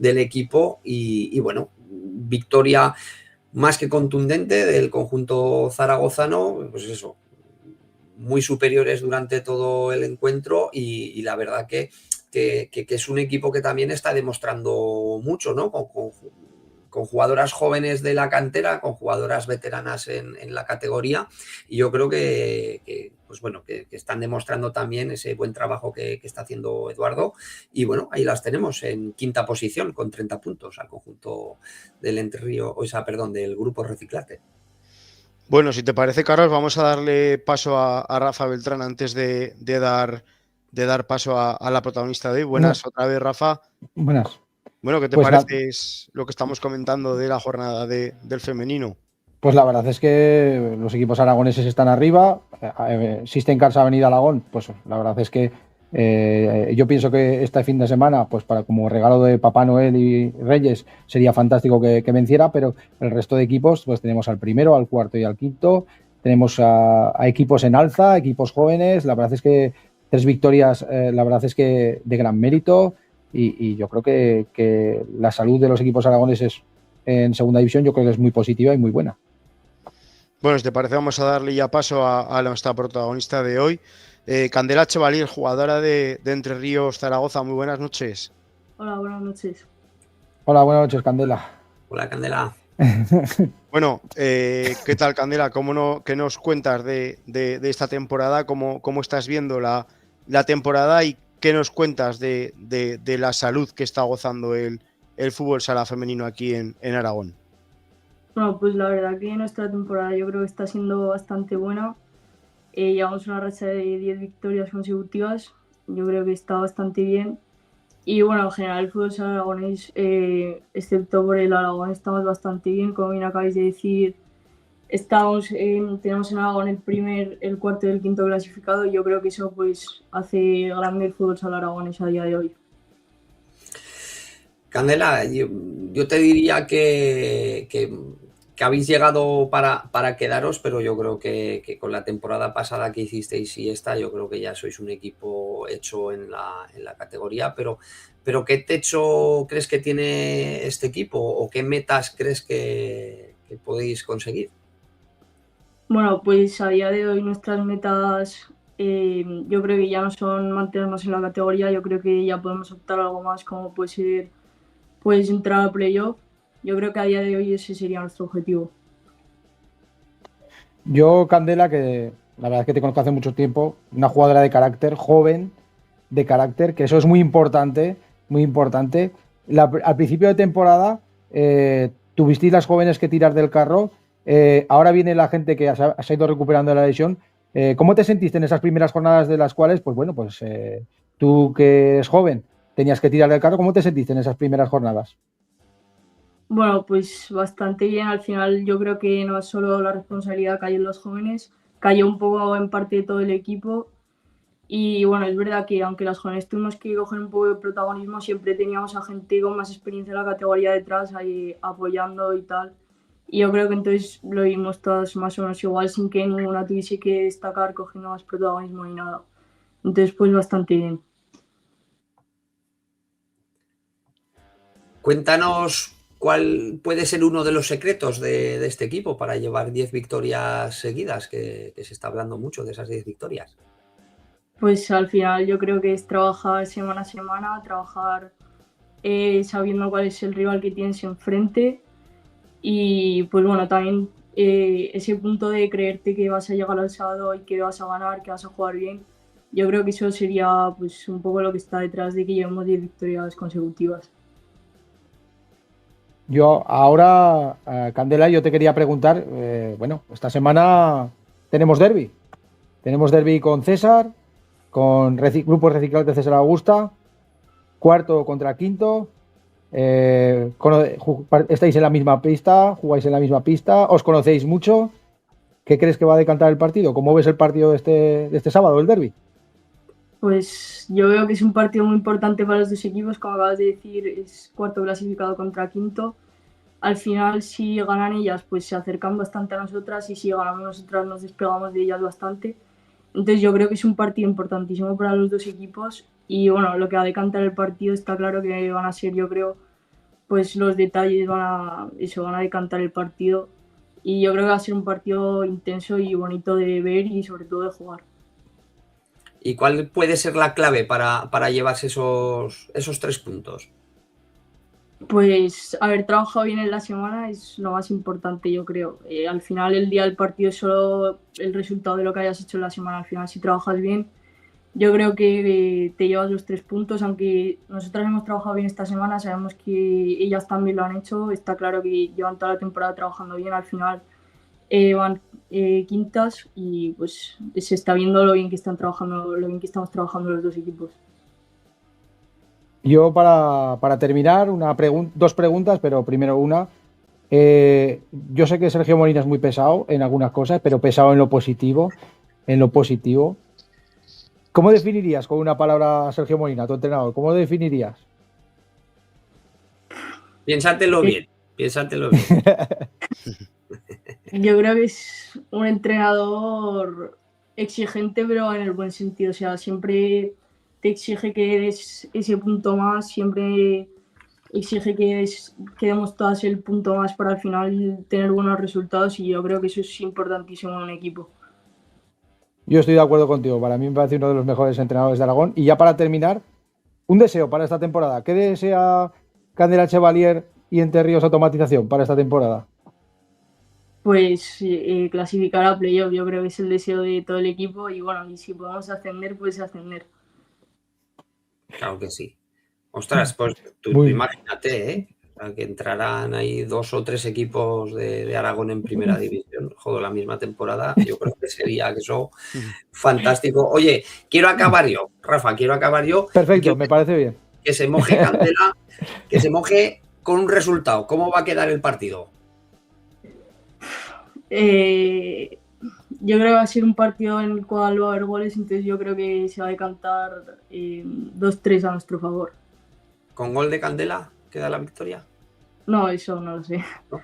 equipo y bueno, victoria más que contundente del conjunto zaragozano, pues eso, muy superiores durante todo el encuentro y la verdad que es un equipo que también está demostrando mucho, ¿no? con jugadoras jóvenes de la cantera, con jugadoras veteranas en la categoría, y yo creo que están demostrando también ese buen trabajo que está haciendo Eduardo, y bueno, ahí las tenemos en quinta posición con 30 puntos al conjunto del del grupo Reciclate. Bueno, si te parece, Carlos, vamos a darle paso a Rafa Beltrán antes de dar paso a la protagonista de hoy. Buenas otra vez, Rafa. Buenas. Bueno, ¿qué te parece lo que estamos comentando de la jornada del femenino? Pues la verdad es que los equipos aragoneses están arriba. System Cars Avenida Aragón, pues la verdad es que yo pienso que este fin de semana, pues para como regalo de Papá Noel y Reyes, sería fantástico que venciera, pero el resto de equipos, pues tenemos al primero, al cuarto y al quinto. Tenemos a equipos en alza, equipos jóvenes. La verdad es que 3 victorias, la verdad es que de gran mérito. Y yo creo que la salud de los equipos aragoneses en segunda división yo creo que es muy positiva y muy buena. Bueno, si te parece, vamos a darle ya paso a nuestra protagonista de hoy, Candela Chevalier, jugadora de Entre Ríos Zaragoza. Muy buenas noches. Hola, buenas noches. Hola, buenas noches, Candela. Hola, Candela. Bueno, ¿qué tal, Candela? ¿Qué nos cuentas de esta temporada? ¿Cómo estás viendo la temporada y qué nos cuentas de la salud que está gozando el fútbol sala femenino aquí en Aragón? Bueno, pues la verdad que nuestra temporada yo creo que está siendo bastante buena. Llevamos una racha de 10 victorias consecutivas. Yo creo que está bastante bien. Y bueno, en general el fútbol sala aragonés, excepto por el Aragón, estamos bastante bien. Como bien acabáis de decir, tenemos en Aragón el cuarto y el quinto clasificado, y yo creo que eso pues hace grande el fútbol sala aragonés a día de hoy. Candela, yo te diría que habéis llegado para quedaros, pero yo creo que con la temporada pasada que hicisteis y esta, yo creo que ya sois un equipo hecho en la categoría, pero ¿qué techo crees que tiene este equipo o qué metas crees que podéis conseguir? Bueno, pues a día de hoy nuestras metas yo creo que ya no son mantenernos en la categoría, yo creo que ya podemos optar a algo más, como puede ser entrar a playoff. Yo creo que a día de hoy ese sería nuestro objetivo. Yo, Candela, que la verdad es que te conozco hace mucho tiempo, una jugadora de carácter, joven, de carácter, que eso es muy importante, muy importante. Al principio de temporada tuvisteis las jóvenes que tirar del carro, ahora viene la gente que has ido recuperando de la lesión. ¿Cómo te sentiste en esas primeras jornadas de las cuales, pues bueno, pues tú que eres joven, tenías que tirar del carro? ¿Cómo te sentiste en esas primeras jornadas? Bueno, pues bastante bien. Al final yo creo que no es solo la responsabilidad cayó en los jóvenes, cayó un poco en parte de todo el equipo. Y bueno, es verdad que aunque las jóvenes tuvimos que coger un poco de protagonismo, siempre teníamos a gente con más experiencia en la categoría detrás ahí apoyando y tal. Y yo creo que entonces lo vimos todas más o menos igual, sin que ninguna tuviese que destacar cogiendo más protagonismo ni nada. Entonces, pues bastante bien. Cuéntanos cuál puede ser uno de los secretos de este equipo para llevar 10 victorias seguidas, que se está hablando mucho de esas 10 victorias. Pues al final yo creo que es trabajar semana a semana, trabajar sabiendo cuál es el rival que tienes enfrente, y pues bueno, también ese punto de creerte que vas a llegar al sábado y que vas a ganar, que vas a jugar bien. Yo creo que eso sería pues un poco lo que está detrás de que llevemos 10 victorias consecutivas. Yo ahora, Candela, yo te quería preguntar, bueno, esta semana tenemos derbi. Tenemos derbi con César, con Grupo Reciclate de César Augusta, cuarto contra quinto. Estáis en la misma pista, jugáis en la misma pista, os conocéis mucho. ¿Qué crees que va a decantar el partido? ¿Cómo ves el partido de este sábado, el derbi? Pues yo veo que es un partido muy importante para los dos equipos. Como acabas de decir, es cuarto clasificado contra quinto. Al final, si ganan ellas, pues se acercan bastante a nosotras, y si ganamos nosotras nos despegamos de ellas bastante. Entonces yo creo que es un partido importantísimo para los dos equipos, y bueno, lo que va a decantar el partido está claro que van a ser, yo creo, pues los detalles van a decantar el partido, y yo creo que va a ser un partido intenso y bonito de ver y sobre todo de jugar. ¿Y cuál puede ser la clave para llevarse esos 3 puntos? Pues haber trabajado bien en la semana es lo más importante, yo creo. Al final, el día del partido es solo el resultado de lo que hayas hecho en la semana. Al final, si trabajas bien, yo creo que te llevas los 3 puntos. Aunque nosotras hemos trabajado bien esta semana, sabemos que ellas también lo han hecho. Está claro que llevan toda la temporada trabajando bien. Al final van quintas y pues se está viendo lo bien que están trabajando, lo bien que estamos trabajando los dos equipos. Yo para terminar, dos preguntas, pero primero una. Yo sé que Sergio Molina es muy pesado en algunas cosas, pero pesado en lo positivo. En lo positivo. ¿Cómo definirías con una palabra a Sergio Molina, tu entrenador? ¿Cómo definirías? Piénsatelo bien, piénsatelo bien. Yo creo que es un entrenador exigente, pero en el buen sentido. O sea, siempre te exige que des ese punto más, siempre exige que demos todas el punto más para al final tener buenos resultados y yo creo que eso es importantísimo en un equipo. Yo estoy de acuerdo contigo. Para mí me parece uno de los mejores entrenadores de Aragón. Y ya para terminar, un deseo para esta temporada. ¿Qué desea Candela Chevalier y Entre Ríos Automatización para esta temporada? Pues clasificar a playoff, yo creo que es el deseo de todo el equipo y bueno, y si podemos ascender, pues ascender. Claro que sí. Ostras, pues tú imagínate, ¿eh? O sea, que entrarán ahí 2 o 3 equipos de Aragón en primera división, joder, la misma temporada, yo creo que sería eso fantástico. Oye, quiero acabar yo, Rafa, Perfecto, me parece bien. Que se moje Candela, que se moje con un resultado. ¿Cómo va a quedar el partido? Yo creo que va a ser un partido en el cual va a haber goles, entonces yo creo que se va a decantar 2-3 a nuestro favor. ¿Con gol de Candela queda la victoria? No, eso no lo sé. ¿No?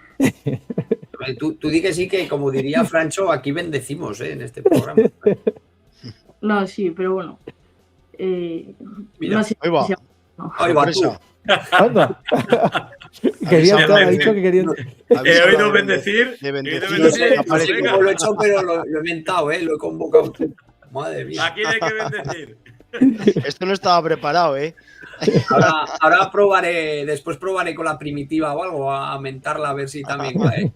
Tú di que sí, que como diría Francho, aquí bendecimos en este programa. No, sí, pero bueno. Mira, no sé ahí va. si no. Ahí va tú. Anda. Quería entrar, ha dicho que quería. He oído bendecir. De bendecir. No sé cómo lo he hecho, pero lo he mentado, lo he convocado. Madre mía. Aquí hay que bendecir. Esto no estaba preparado, ¿eh? Ahora probaré, después probaré con la primitiva o algo, a mentarla a ver si también va, ¿eh?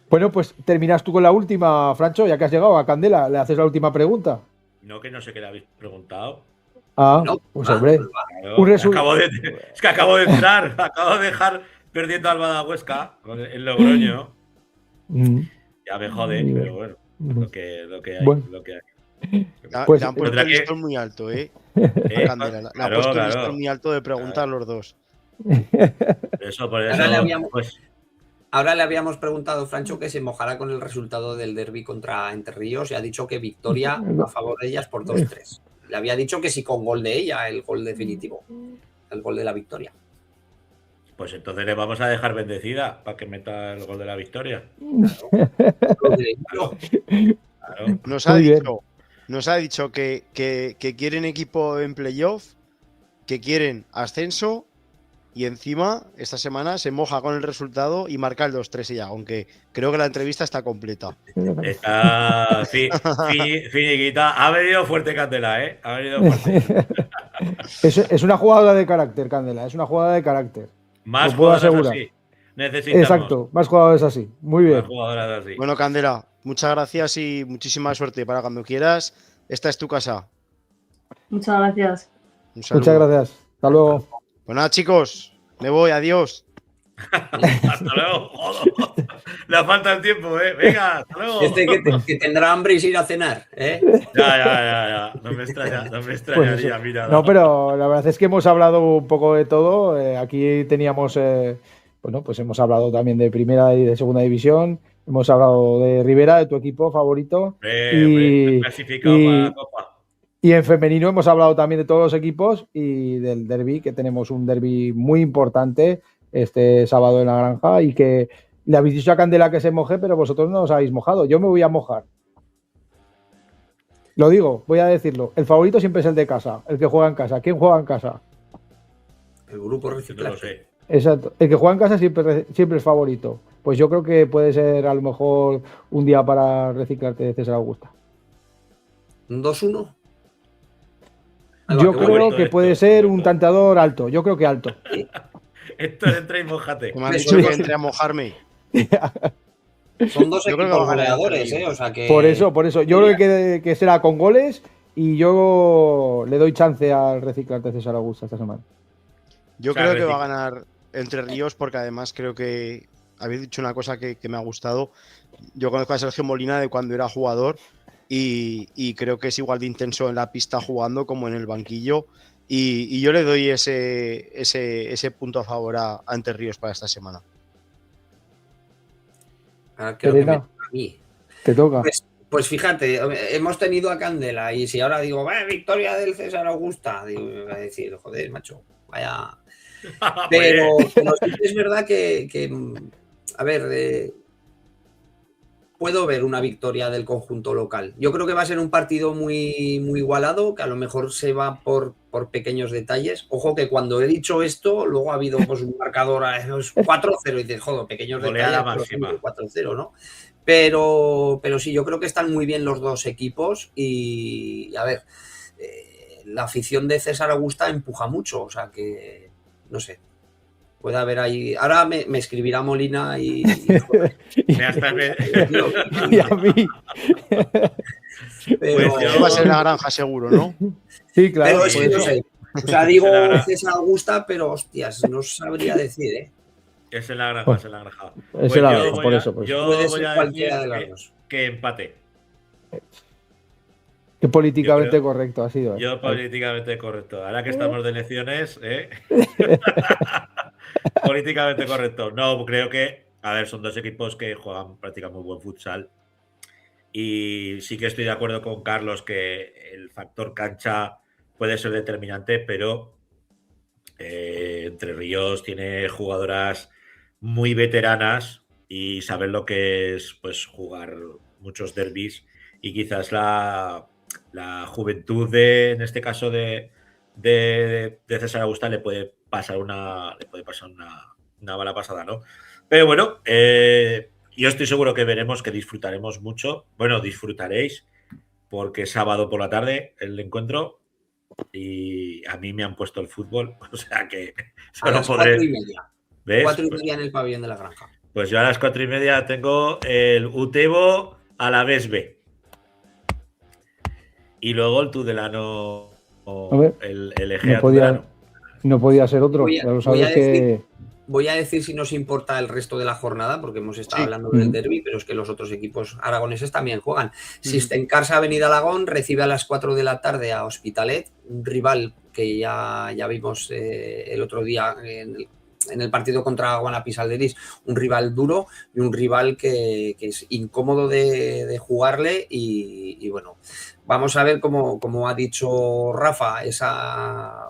Bueno, pues terminas tú con la última, Francho, ya que has llegado a Candela, le haces la última pregunta. No, que no sé qué le habéis preguntado. No, pues hombre. Claro, es que acabo de entrar, acabo de dejar perdiendo al Badahuesca en Logroño. Ya me jode, pero bueno, lo que hay. Bueno. Lo que hay. Pues, le han puesto el listón muy alto, ¿eh? Candela. Le han puesto el listón muy alto de preguntar los dos. Eso, por eso. Ahora le habíamos preguntado a Francho que se mojará con el resultado del derbi contra Entre Ríos y ha dicho que victoria a favor de ellas por 2-3. Le había dicho que sí con gol de ella, el gol definitivo, el gol de la victoria. Pues entonces le vamos a dejar bendecida para que meta el gol de la victoria. Claro. Nos ha dicho que quieren equipo en playoff, que quieren ascenso y encima esta semana se moja con el resultado y marca el 2-3 ella, aunque creo que la entrevista está completa. Está finiquita. Ha venido fuerte Candela, ¿eh? Ha venido fuerte. Es una jugada de carácter, Candela, es una jugada de carácter. Más jugadoras así. Necesitamos. Exacto, más jugadores así. Muy bien. Más jugadoras así. Bueno, Candela, muchas gracias y muchísima suerte para cuando quieras. Esta es tu casa. Muchas gracias. Muchas gracias. Hasta luego. Pues nada, chicos, me voy, adiós. Hasta luego, joder. Le falta el tiempo, ¿eh? Venga, hasta luego. Que tendrá hambre y se irá a cenar, ¿eh? Ya. No me extrañaría, pues, mira. No, pero la verdad es que hemos hablado un poco de todo. Aquí teníamos, pues hemos hablado también de primera y de segunda división. Hemos hablado de Rivera, de tu equipo favorito. Clasificado para la Copa. Y en femenino hemos hablado también de todos los equipos y del derbi, que tenemos un derbi muy importante este sábado en la Granja y que le habéis dicho a Candela que se moje, pero vosotros no os habéis mojado. Yo me voy a mojar. Lo digo, voy a decirlo. El favorito siempre es el de casa, el que juega en casa. ¿Quién juega en casa? El grupo reciclaje. No lo sé. Exacto. El que juega en casa siempre es favorito. Pues yo creo que puede ser a lo mejor un día para reciclarte de César Augusta. ¿Un 2-1? Yo creo que puede ser un tanteador alto. Yo creo que alto. Héctor, entra y mojate. Me han dicho que entre a mojarme. Son dos Yo creo que equipos va a ganar goleadores, Entre o sea que... Por eso. Yo creo que será con goles y yo le doy chance al reciclante César Augusta esta semana. Yo O sea, creo que va a ganar Entre Ríos porque además creo que habéis dicho una cosa que me ha gustado. Yo conozco a Sergio Molina de cuando era jugador y creo que es igual de intenso en la pista jugando como en el banquillo. Y yo le doy ese punto a favor a Entre Ríos para esta semana. Ahora creo que me Elena, toca a mí. te toca. Pues fíjate, hemos tenido a Candela y si ahora digo, victoria del César Augusta, digo, me va a decir, joder, macho, vaya... Pero sí que es verdad que a ver, puedo ver una victoria del conjunto local. Yo creo que va a ser un partido muy, muy igualado, que a lo mejor se va por pequeños detalles. Ojo que cuando he dicho esto, luego ha habido pues, un marcador 4-0 y dices, joder, pequeños Goleada detalles, máxima. 4-0, ¿no? Pero sí, yo creo que están muy bien los dos equipos y a ver, la afición de César Augusta empuja mucho, o sea que, no sé. Puede haber ahí. Ahora me escribirá Molina y Me hasta Y a mí. pero, Pues yo- Va a ser en la granja seguro, ¿no? Sí, claro. pero es por que no eso. sé. O sea, digo Es la verdad. César Augusta, pero hostias, no sabría decir, ¿eh? Es en la granja, es en la granja. Es en la granja, yo por voy eso. Yo Puede voy ser a cualquiera decir de las dos. que empate. Qué políticamente Yo creo- correcto ha sido. Yo políticamente correcto. Ahora que estamos de elecciones, políticamente correcto. No, creo que, a ver, son dos equipos que practican muy buen futsal. Y sí que estoy de acuerdo con Carlos que el factor cancha puede ser determinante, pero Entre Ríos tiene jugadoras muy veteranas y saben lo que es pues jugar muchos derbis y quizás la juventud en este caso de César Augusta le puede pasar una mala pasada, ¿no? Pero bueno, yo estoy seguro que veremos, que disfrutaremos mucho. Bueno, disfrutaréis porque es sábado por la tarde el encuentro y a mí me han puesto el fútbol, o sea que A solo las podré. 4:30. ¿Ves? 4:30 en el pabellón de la granja. Pues yo a las 4:30 tengo el Utebo a la vez B. Y luego el Tudelano, el Egea Tudelano. No podía ser otro. Voy a- Ya lo voy a sabes que. Voy a decir si nos importa el resto de la jornada, porque hemos estado Sí. hablando del derbi, pero es que los otros equipos aragoneses también juegan. Sistencarsa Avenida Alagón recibe a las 4 de la tarde a Hospitalet, un rival que ya vimos el otro día en el partido contra Guanapisalderis, un rival duro y un rival que es incómodo de jugarle y bueno, vamos a ver como ha dicho Rafa,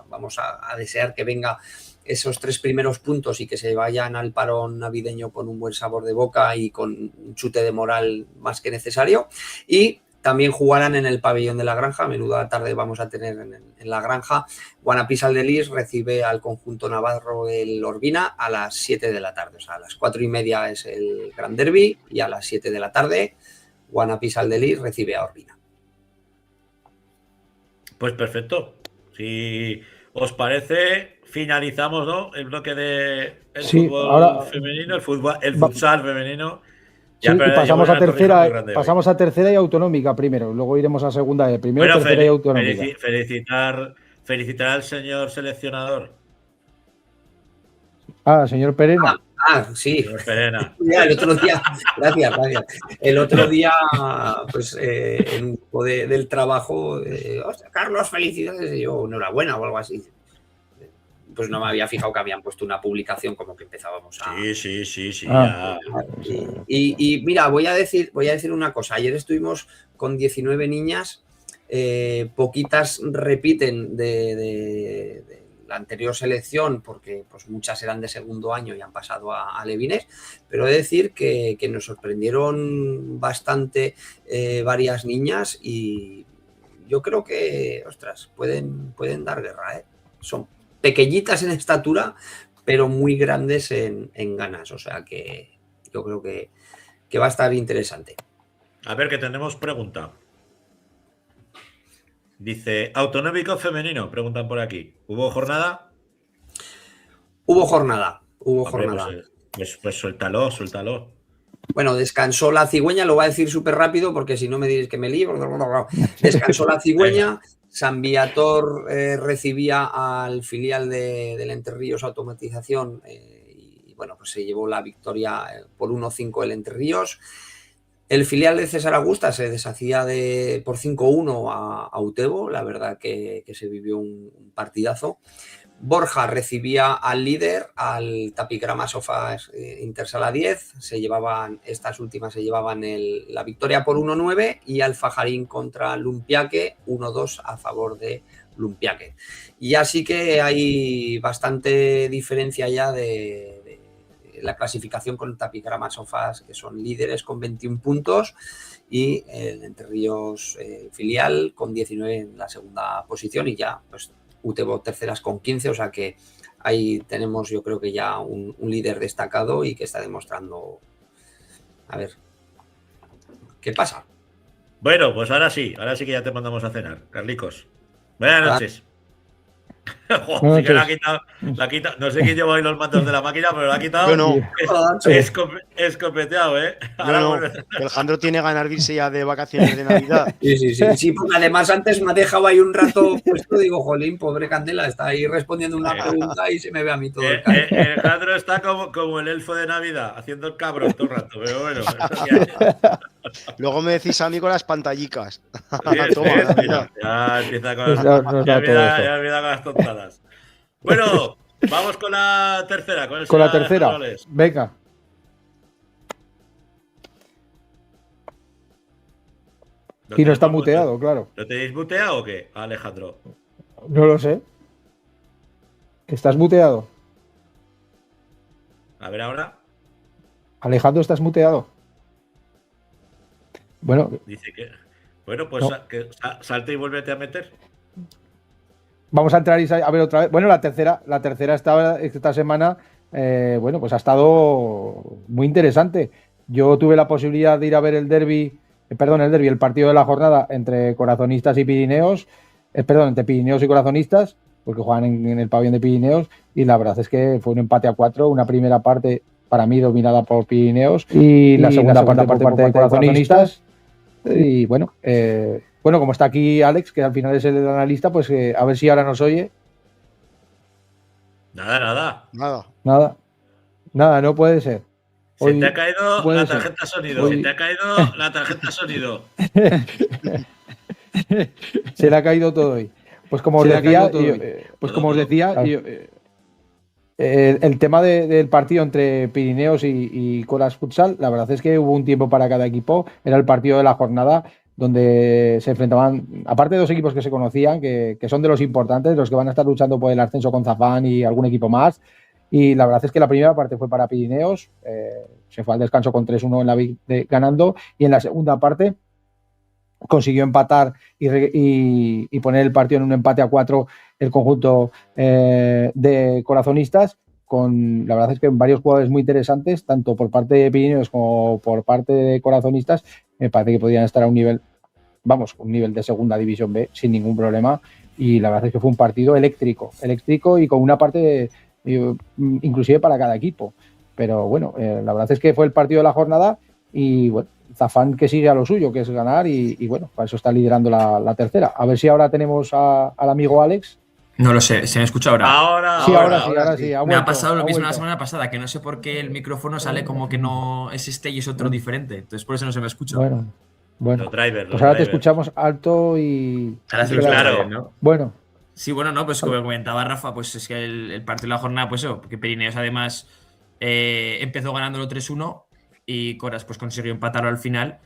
vamos a desear que venga esos 3 primeros puntos y que se vayan al parón navideño con un buen sabor de boca y con un chute de moral más que necesario. Y también jugarán en el pabellón de la granja. Menuda tarde vamos a tener en la granja. Guanapisaldelis recibe al conjunto navarro del Orbina a las 7 de la tarde. O sea, a las 4:30 es el Gran Derby y a las 7 de la tarde Guanapisaldelis recibe a Orbina. Pues perfecto. Si os parece, finalizamos, ¿no? El bloque de el fútbol femenino, el futsal femenino. Sí, y pasamos a tercera y autonómica primero. Luego iremos a segunda. Primero tercera y autonómica. Felicitar al señor seleccionador. Señor Perena. Sí. Señor Perena. Ya, el otro día, gracias. El otro día, pues, en un grupo del trabajo, Carlos, felicidades. Y yo, enhorabuena o algo así. Pues no me había fijado que habían puesto una publicación como que empezábamos a... Sí. Y mira, voy a decir una cosa. Ayer estuvimos con 19 niñas, poquitas repiten de la anterior selección porque pues muchas eran de segundo año y han pasado a Levines, pero he de decir que nos sorprendieron bastante varias niñas y yo creo que, ostras, pueden dar guerra, ¿eh? Son pequeñitas en estatura, pero muy grandes en ganas. O sea que yo creo que va a estar interesante. A ver, que tenemos pregunta. Dice, autonómico femenino, preguntan por aquí. ¿Hubo jornada? Hubo jornada. Hombre, pues suéltalo. Bueno, descansó la Cigüeña, lo voy a decir súper rápido porque si no me diréis que me lío. Descansó la Cigüeña, San Viator recibía al filial del Entre Ríos Automatización y bueno, pues se llevó la victoria por 1-5 el Entre Ríos. El filial de César Augusta se deshacía por 5-1 a Utebo, la verdad que se vivió un partidazo. Borja recibía al líder, al Tapigrama Sofas Intersala 10, estas últimas se llevaban la victoria por 1-9 y Alfajarín contra Lumpiaque, 1-2 a favor de Lumpiaque. Y así que hay bastante diferencia ya de la clasificación con el Tapigrama Sofas, que son líderes con 21 puntos, y el Entre Ríos filial con 19 en la segunda posición y ya pues Utebo terceras con 15, o sea que ahí tenemos yo creo que ya un líder destacado y que está demostrando a ver qué pasa. Bueno, pues ahora sí que ya te mandamos a cenar, Carlicos. Buenas noches. Joder, sí que la ha quitado. No sé quién lleva hoy los mandos de la máquina, pero lo ha quitado. Bueno, escopeteado, ¿eh? No, el Jandro tiene ganas de irse ya de vacaciones de Navidad. Sí, porque además antes me ha dejado ahí un rato puesto, digo, jolín, pobre Candela, está ahí respondiendo una pregunta y se me ve a mí todo el cabrón. El Jandro está como el elfo de Navidad, haciendo el cabrón todo el rato, pero bueno. Luego me decís a mí con las pantallicas. Ya empieza con las tontadas. Bueno, vamos con la tercera. Con la tercera, venga. Y no está muteado, claro. ¿Lo tenéis muteado o qué, Alejandro? No lo sé. ¿Estás muteado? A ver ahora. Alejandro, ¿estás muteado? Bueno. Dice que. Bueno, pues no. Salte y vuélvete a meter. Vamos a entrar y a ver otra vez. Bueno, la tercera esta semana, bueno, pues ha estado muy interesante. Yo tuve la posibilidad de ir a ver el partido de la jornada entre corazonistas y Pirineos, entre Pirineos y corazonistas, porque juegan en el pabellón de Pirineos, y la verdad es que fue un empate a 4, una primera parte para mí dominada por Pirineos y la segunda parte por parte de corazonistas. Y bueno, como está aquí Alex, que al final es el analista, pues a ver si ahora nos oye. Nada, no puede ser. Se te ha caído la tarjeta sonido. Se te ha caído la tarjeta sonido. Se le ha caído todo hoy. Pues como os decía, el tema del partido entre Pirineos y Coras Futsal, la verdad es que hubo un tiempo para cada equipo. Era el partido de la jornada donde se enfrentaban, aparte de dos equipos que se conocían, que son de los importantes, los que van a estar luchando por el ascenso con Zafán y algún equipo más. Y la verdad es que la primera parte fue para Pirineos, se fue al descanso con 3-1 ganando, y en la segunda parte consiguió empatar y poner el partido en un empate a 4 el conjunto de corazonistas, con la verdad es que varios jugadores muy interesantes, tanto por parte de Pirineos como por parte de corazonistas. Me parece que podrían estar a un nivel de segunda división B sin ningún problema, y la verdad es que fue un partido eléctrico y con una parte inclusive para cada equipo, pero bueno, la verdad es que fue el partido de la jornada y bueno, Zafán que sigue a lo suyo, que es ganar y bueno, para eso está liderando la tercera. A ver si ahora tenemos al amigo Alex. No lo sé, ¿se me escucha ahora? Ahora sí. Me ha pasado lo mismo la semana pasada, que no sé por qué el micrófono sale como que no es este y es otro diferente, entonces por eso no se me escucha. Bueno, pues ahora te escuchamos alto y... Ahora sí, claro, ¿no? Bueno. Sí, bueno, no, pues como comentaba Rafa, pues es que el partido de la jornada, pues eso, porque Pirineos además empezó ganándolo 3-1 y Coras pues consiguió empatarlo al final,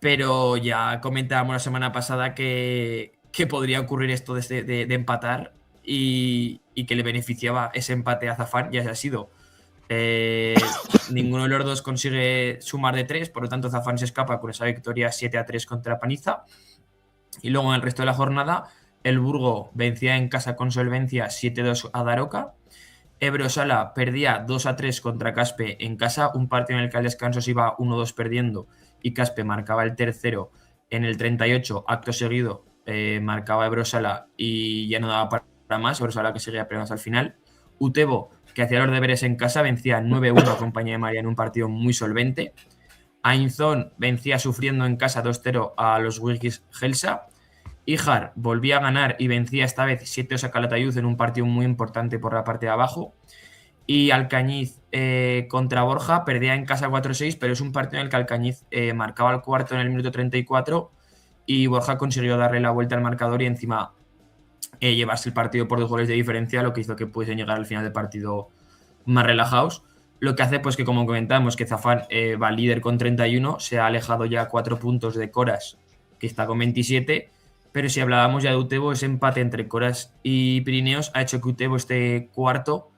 pero ya comentábamos la semana pasada que podría ocurrir esto de empatar y que le beneficiaba ese empate a Zafán, ya se ha sido. Ninguno de los dos consigue sumar de 3, por lo tanto Zafán se escapa con esa victoria 7-3 contra Paniza. Y luego en el resto de la jornada, el Burgo vencía en casa con solvencia 7-2 a Daroca. Ebro Sala perdía 2-3 contra Caspe en casa, un partido en el que al descanso se iba 1-2 perdiendo y Caspe marcaba el tercero en el 38, acto seguido marcaba Ebro Sala y ya no daba para más, Ebro Sala que seguía perdiendo hasta el final. Utebo, que hacía los deberes en casa, vencía 9-1 a Compañía de María en un partido muy solvente. Ainzón vencía sufriendo en casa 2-0 a los Wikis Gelsa. Ijar volvía a ganar y vencía esta vez 7-2 a Calatayud en un partido muy importante por la parte de abajo. Y Alcañiz contra Borja perdía en casa 4-6, pero es un partido en el que Alcañiz marcaba el cuarto en el minuto 34 y Borja consiguió darle la vuelta al marcador y encima llevarse el partido por 2 goles de diferencia, lo que hizo que pudiesen llegar al final del partido más relajados. Lo que hace pues que, como comentamos, que Zafán va líder con 31, se ha alejado ya 4 puntos de Coras, que está con 27, pero si hablábamos ya de Utebo, ese empate entre Coras y Pirineos ha hecho que Utebo esté cuarto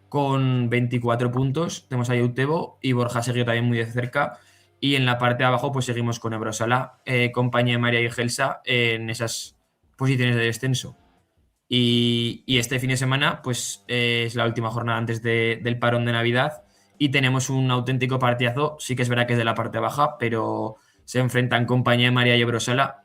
con 24 puntos. Tenemos ahí a Utebo y Borja seguido también muy de cerca. Y en la parte de abajo pues seguimos con Ebrosala, Compañía de María y Gelsa en esas posiciones de descenso. Y este fin de semana pues es la última jornada antes del parón de Navidad y tenemos un auténtico partidazo. Sí que es verdad que es de la parte baja, pero se enfrentan Compañía de María y Ebrosala.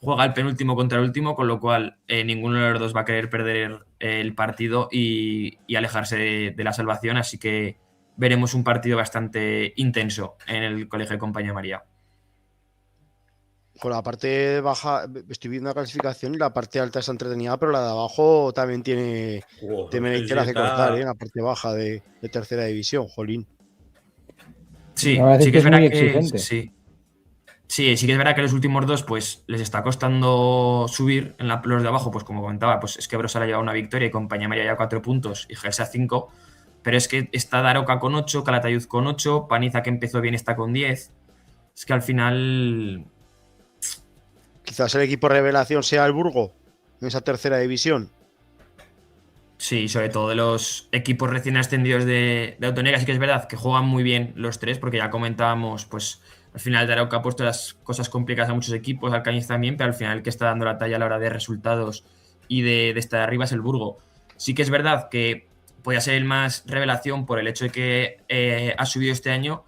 Juega el penúltimo contra el último, con lo cual ninguno de los dos va a querer perder el partido y alejarse de la salvación, así que veremos un partido bastante intenso en el Colegio de Compañía María. Con la parte baja, estoy viendo la clasificación y la parte alta está entretenida, pero la de abajo también tiene tela que cortar, en la parte baja de tercera división, jolín. Sí, sí que es verdad que sí, sí que es verdad que los últimos dos pues les está costando subir. En los de abajo, pues como comentaba, pues es que Ebrosala lleva una victoria y Compañía María lleva 4 puntos y Gelsa 5, pero es que está Daroca con 8, Calatayud con 8, Paniza, que empezó bien, está con 10. Es que al final... Quizás el equipo revelación sea el Burgo en esa tercera división. Sí, sobre todo de los equipos recién ascendidos de Autonega. Sí que es verdad que juegan muy bien los tres, porque ya comentábamos, pues al final Daroca ha puesto las cosas complicadas a muchos equipos, Alcañiz también, pero al final el que está dando la talla a la hora de resultados y de estar arriba es el Burgo. Sí que es verdad que podía ser el más revelación por el hecho de que ha subido este año,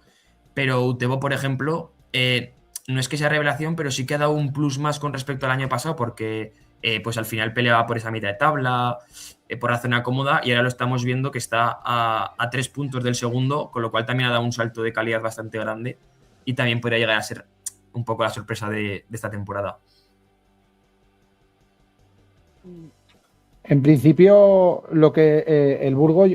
pero Utebo, por ejemplo, no es que sea revelación, pero sí que ha dado un plus más con respecto al año pasado, porque pues al final peleaba por esa mitad de tabla, por la zona cómoda, y ahora lo estamos viendo que está a 3 puntos del segundo, con lo cual también ha dado un salto de calidad bastante grande y también podría llegar a ser un poco la sorpresa de esta temporada. En principio, lo que el Burgo,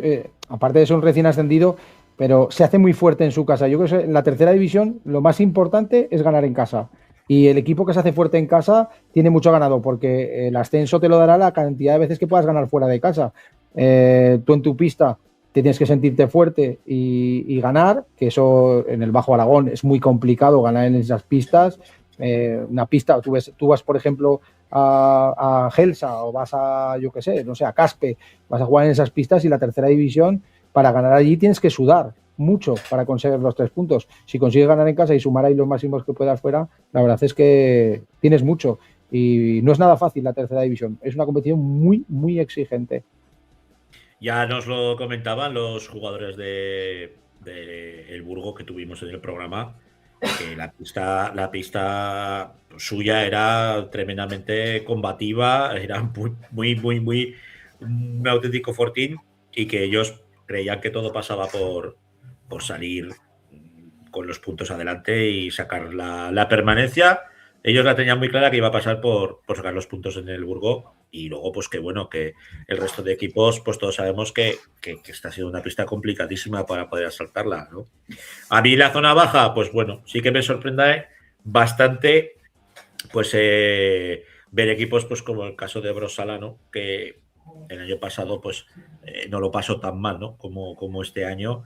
aparte de ser un recién ascendido, pero se hace muy fuerte en su casa. Yo creo que en la tercera división lo más importante es ganar en casa. Y el equipo que se hace fuerte en casa tiene mucho ganado, porque el ascenso te lo dará la cantidad de veces que puedas ganar fuera de casa. Tú en tu pista te tienes que sentirte fuerte y ganar, que eso en el Bajo Aragón es muy complicado ganar en esas pistas. Una pista, tú vas, por ejemplo, a Gelsa o vas a, yo qué sé, no sé, a Caspe, vas a jugar en esas pistas y la tercera división, para ganar allí tienes que sudar mucho para conseguir los 3 puntos. Si consigues ganar en casa y sumar ahí los máximos que puedas fuera, la verdad es que tienes mucho. Y no es nada fácil la tercera división. Es una competición muy, muy exigente. Ya nos lo comentaban los jugadores de el Burgo que tuvimos en el programa, que la pista suya era tremendamente combativa, era muy un auténtico fortín, y que ellos creían que todo pasaba por salir con los puntos adelante y sacar la permanencia. Ellos la tenían muy clara que iba a pasar por sacar los puntos en el Burgo, y luego pues que bueno, que el resto de equipos pues todos sabemos que está siendo una pista complicadísima para poder asaltarla, ¿no? A mí la zona baja, pues bueno, sí que me sorprende bastante pues ver equipos pues como el caso de Ebrosala, ¿no? Que el año pasado pues no lo pasó tan mal, ¿no? Como este año.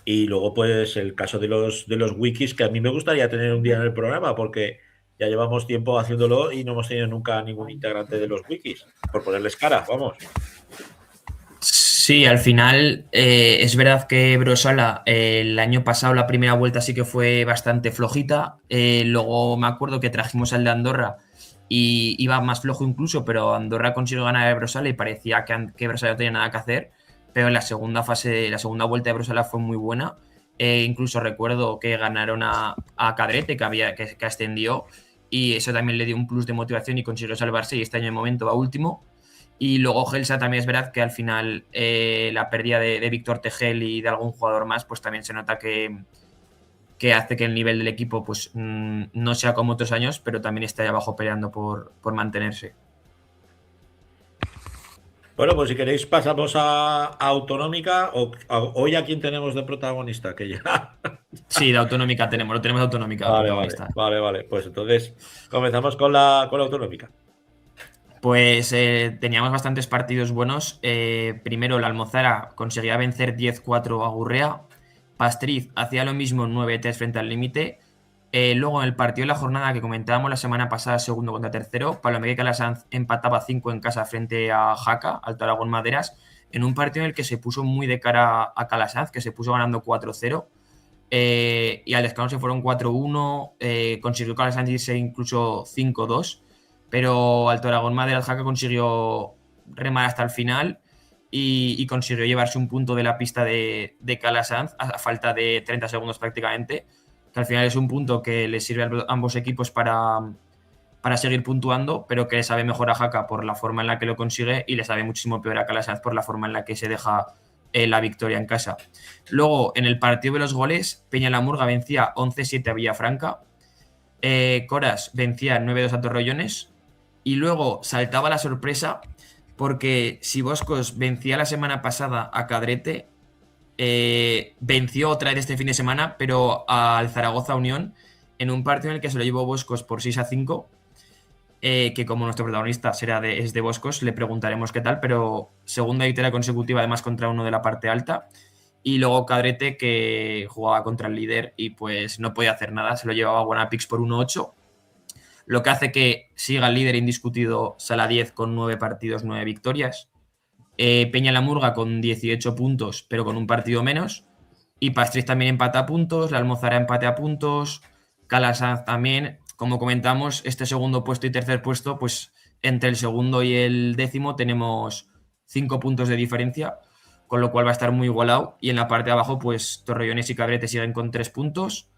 Y luego pues el caso de los wikis, que a mí me gustaría tener un día en el programa, porque ya llevamos tiempo haciéndolo y no hemos tenido nunca ningún integrante de los wikis, por ponerles cara, vamos. Sí, al final es verdad que Ebrosala el año pasado la primera vuelta sí que fue bastante flojita. Luego me acuerdo que trajimos al de Andorra y iba más flojo incluso, pero Andorra consiguió ganar a Ebrosala y parecía que Ebrosala no tenía nada que hacer. Pero en la segunda vuelta de Ebrosala fue muy buena. Incluso recuerdo que ganaron a Cadrete, que ascendió, y eso también le dio un plus de motivación y consiguió salvarse, y este año de momento va último. Y luego Gelsa también es verdad que al final la pérdida de Víctor Tegel y de algún jugador más, pues también se nota que hace que el nivel del equipo pues no sea como otros años, pero también está ahí abajo peleando por mantenerse. Bueno, pues si queréis pasamos a Autonómica. Hoy a quién tenemos de protagonista, que ya... Sí, de Autonómica lo tenemos de Autonómica de protagonista. Vale. Pues entonces comenzamos con la Autonómica. Pues teníamos bastantes partidos buenos. Primero, la Almozara conseguía vencer 10-4 a Gurrea. Pastriz hacía lo mismo 9-3 frente al Límite. Luego, en el partido de la jornada que comentábamos la semana pasada, segundo contra tercero, Palomeque Calasanz empataba 5 en casa frente a Jaca, Alto Aragón Maderas, en un partido en el que se puso muy de cara a Calasanz, que se puso ganando 4-0. Y al descanso se fueron 4-1. Consiguió Calasanz irse incluso 5-2. Pero Alto Aragón Maderas Jaca consiguió remar hasta el final y consiguió llevarse un punto de la pista de Calasanz a falta de 30 segundos prácticamente, que al final es un punto que les sirve a ambos equipos para seguir puntuando, pero que le sabe mejor a Jaca por la forma en la que lo consigue y le sabe muchísimo peor a Calasanz por la forma en la que se deja la victoria en casa. Luego, en el partido de los goles, Peñalamurga vencía 11-7 a Villafranca, Coras vencía 9-2 a Torrellones. Y luego saltaba la sorpresa porque si Boscos vencía la semana pasada a Cadrete, venció otra vez este fin de semana, pero al Zaragoza Unión, en un partido en el que se lo llevó Boscos por 6-5, que como nuestro protagonista es de Boscos, le preguntaremos qué tal, pero segunda victoria consecutiva además contra uno de la parte alta. Y luego Cadrete, que jugaba contra el líder y pues no podía hacer nada, se lo llevaba Guanapix por 1-8. Lo que hace que siga el líder indiscutido Sala 10 con 9 partidos, 9 victorias. Peñalamurga con 18 puntos, pero con un partido menos. Y Pastriz también empata a puntos, la Almozara empate a puntos, Calasanz también. Como comentamos, este segundo puesto y tercer puesto, pues entre el segundo y el décimo tenemos 5 puntos de diferencia, con lo cual va a estar muy igualado. Y en la parte de abajo, pues Torrellones y Cabrete siguen con 3 puntos.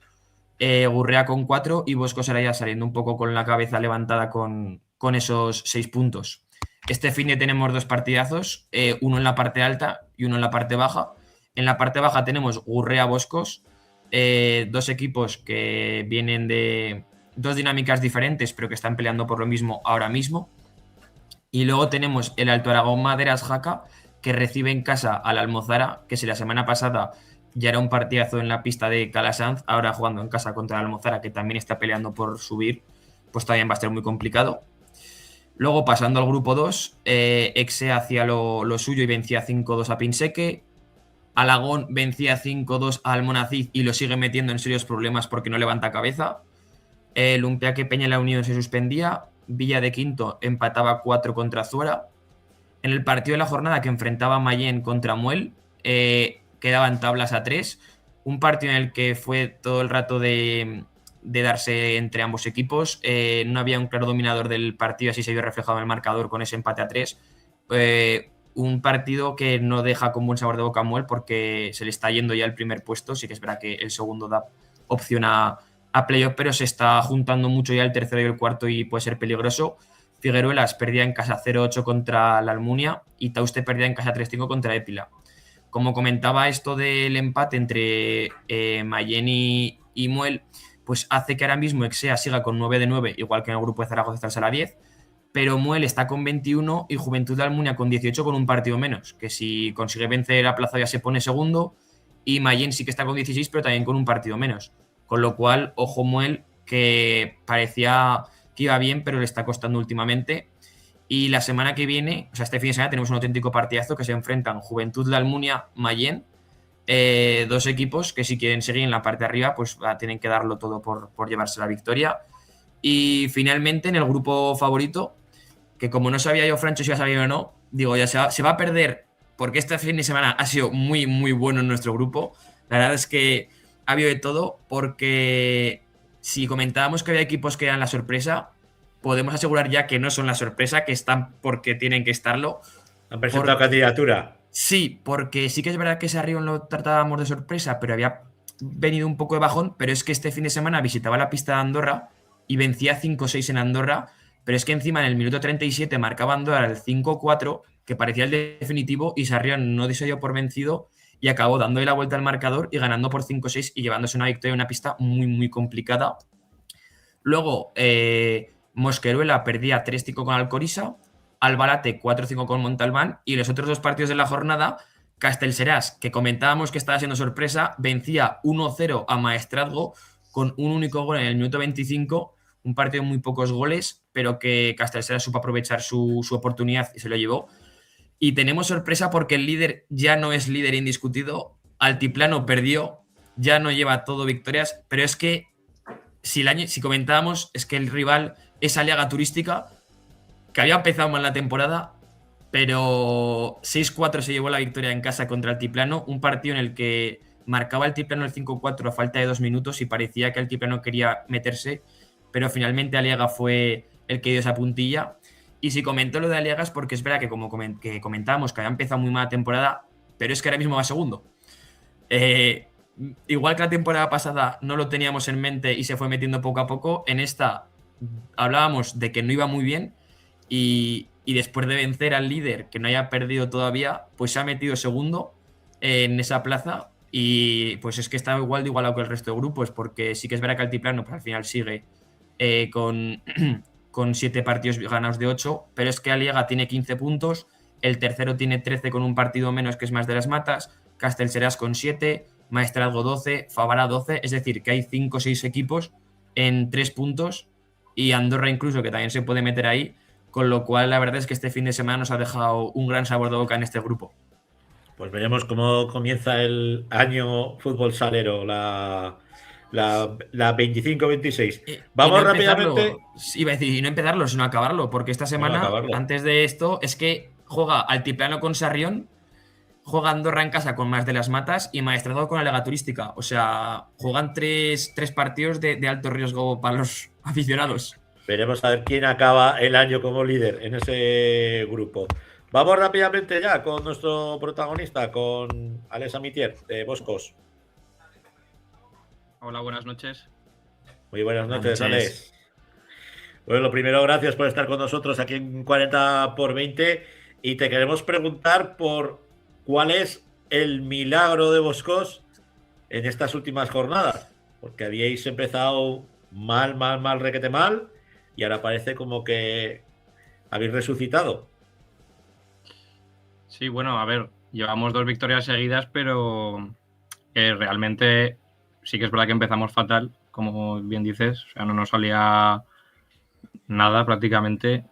Gurrea con 4 y Boscos ahora ya saliendo un poco con la cabeza levantada con esos 6 puntos. Este fin de tenemos 2 partidazos, uno en la parte alta y uno en la parte baja. En la parte baja tenemos Gurrea-Boscos, 2 equipos que vienen de 2 dinámicas diferentes, pero que están peleando por lo mismo ahora mismo. Y luego tenemos el Alto Aragón Maderas Jaca, que recibe en casa al Almozara, que si la semana pasada ya era un partidazo en la pista de Calasanz, ahora jugando en casa contra el Almozara, que también está peleando por subir, pues también va a ser muy complicado. Luego, pasando al grupo 2, Exe hacía lo suyo y vencía 5-2 a Pinseque. Alagón vencía 5-2 a Almonacid y lo sigue metiendo en serios problemas porque no levanta cabeza. Lumpiaque Peña La Unión se suspendía. Villa de Quinto empataba 4 contra Zuera. En el partido de la jornada que enfrentaba Mayén contra Muel, quedaban tablas a 3. Un partido en el que fue todo el rato de darse entre ambos equipos. No había un claro dominador del partido, así se vio reflejado en el marcador con ese empate a 3. Un partido que no deja con buen sabor de boca a Muel porque se le está yendo ya el primer puesto. Sí que es verdad que el segundo da opción a playoff, pero se está juntando mucho ya el tercero y el cuarto y puede ser peligroso. Figueruelas perdía en casa 0-8 contra la Almunia y Tauste perdía en casa 3-5 contra Épila. Como comentaba, esto del empate entre Mayén y Muel, pues hace que ahora mismo Exea siga con 9 de 9, igual que en el grupo de Zaragoza está el Sala 10, pero Muel está con 21 y Juventud de Almunia con 18 con un partido menos, que si consigue vencer a Plaza ya se pone segundo, y Mayén sí que está con 16, pero también con un partido menos. Con lo cual, ojo Muel, que parecía que iba bien, pero le está costando últimamente. Y la semana que viene, o sea, este fin de semana tenemos un auténtico partidazo que se enfrentan Juventud de Almunia, Mayén, 2 equipos que si quieren seguir en la parte de arriba, pues tienen que darlo todo por llevarse la victoria. Y finalmente, en el grupo favorito, que como no sabía yo, Francho, si iba a saber o no, digo, ya se va a perder, porque este fin de semana ha sido muy, muy bueno en nuestro grupo. La verdad es que ha habido de todo, porque si comentábamos que había equipos que eran la sorpresa, podemos asegurar ya que no son la sorpresa, que están porque tienen que estarlo. ¿Han presentado candidatura? Sí, porque sí que es verdad que ese Arrión lo tratábamos de sorpresa, pero había venido un poco de bajón, pero es que este fin de semana visitaba la pista de Andorra y vencía 5-6 en Andorra, pero es que encima en el minuto 37 marcaba Andorra el 5-4, que parecía el definitivo, y Sarrión no se dio por vencido y acabó dándole la vuelta al marcador y ganando por 5-6 y llevándose una victoria en una pista muy, muy complicada. Luego, Mosqueruela perdía 3-5 con Alcorisa, Albalate 4-5 con Montalbán, y los otros 2 partidos de la jornada, Castellserás, que comentábamos que estaba siendo sorpresa, vencía 1-0 a Maestrazgo con un único gol en el minuto 25, un partido de muy pocos goles, pero que Castellserás supo aprovechar su oportunidad y se lo llevó. Y tenemos sorpresa porque el líder ya no es líder indiscutido, Altiplano perdió, ya no lleva todo victorias, pero es que si comentábamos, es que el rival es Aliaga Turística, que había empezado mal la temporada, pero 6-4 se llevó la victoria en casa contra Altiplano, un partido en el que marcaba Altiplano el 5-4 a falta de 2 minutos y parecía que Altiplano quería meterse, pero finalmente Aliaga fue el que dio esa puntilla. Y si comento lo de Aliaga es porque es verdad que como comentábamos que había empezado muy mala temporada, pero es que ahora mismo va segundo. Igual que la temporada pasada no lo teníamos en mente y se fue metiendo poco a poco, en esta hablábamos de que no iba muy bien y después de vencer al líder, que no haya perdido todavía, pues se ha metido segundo en esa plaza y pues es que está igualado que el resto de grupos, porque sí que es verdad que Altiplano pues, al final sigue con 7 partidos ganados de 8, pero es que Aliaga tiene 15 puntos, el tercero tiene 13 con un partido menos, que es Más de las Matas, Castellserás con 7, Maestrazgo 12, Favara 12, es decir, que hay 5 o 6 equipos en 3 puntos y Andorra incluso, que también se puede meter ahí, con lo cual la verdad es que este fin de semana nos ha dejado un gran sabor de boca en este grupo. Pues veremos cómo comienza el año fútbol salero, la 25-26. Vamos rápidamente. Iba a decir, y no empezarlo, sino acabarlo, porque esta semana, antes de esto, es que juega Altiplano con Sarrión, juega Andorra en casa con Más de las Matas y Maestrazgo con Aliaga Turística. O sea, juegan tres partidos de alto riesgo para los aficionados. Veremos a ver quién acaba el año como líder en ese grupo. Vamos rápidamente ya con nuestro protagonista, con Alex Amitier de Boscos. Hola, buenas noches. Muy buenas noches, Alex. Bueno, lo primero, gracias por estar con nosotros aquí en 40x20 y te queremos preguntar por cuál es el milagro de Boscos en estas últimas jornadas, porque habíais empezado mal, requete mal, y ahora parece como que habéis resucitado. Sí, bueno, a ver, llevamos 2 victorias seguidas, pero realmente sí que es verdad que empezamos fatal, como bien dices, o sea, no nos salía nada prácticamente,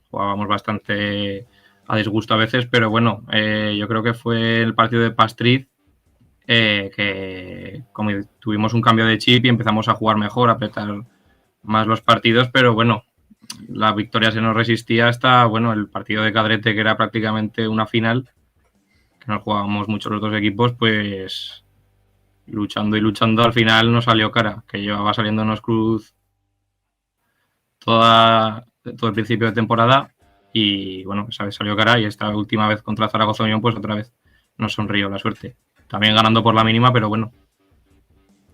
jugábamos bastante a disgusto a veces, pero bueno, yo creo que fue el partido de Pastriz, que como tuvimos un cambio de chip y empezamos a jugar mejor, a apretar más los partidos, pero bueno, la victoria se nos resistía hasta, bueno, el partido de Cadrete, que era prácticamente una final, que nos jugábamos mucho los 2 equipos, pues luchando y luchando, al final nos salió cara, que llevaba saliéndonos cruz todo el principio de temporada y bueno, esa vez salió cara y esta última vez contra Zaragoza Unión, pues otra vez nos sonrió la suerte. También ganando por la mínima, pero bueno,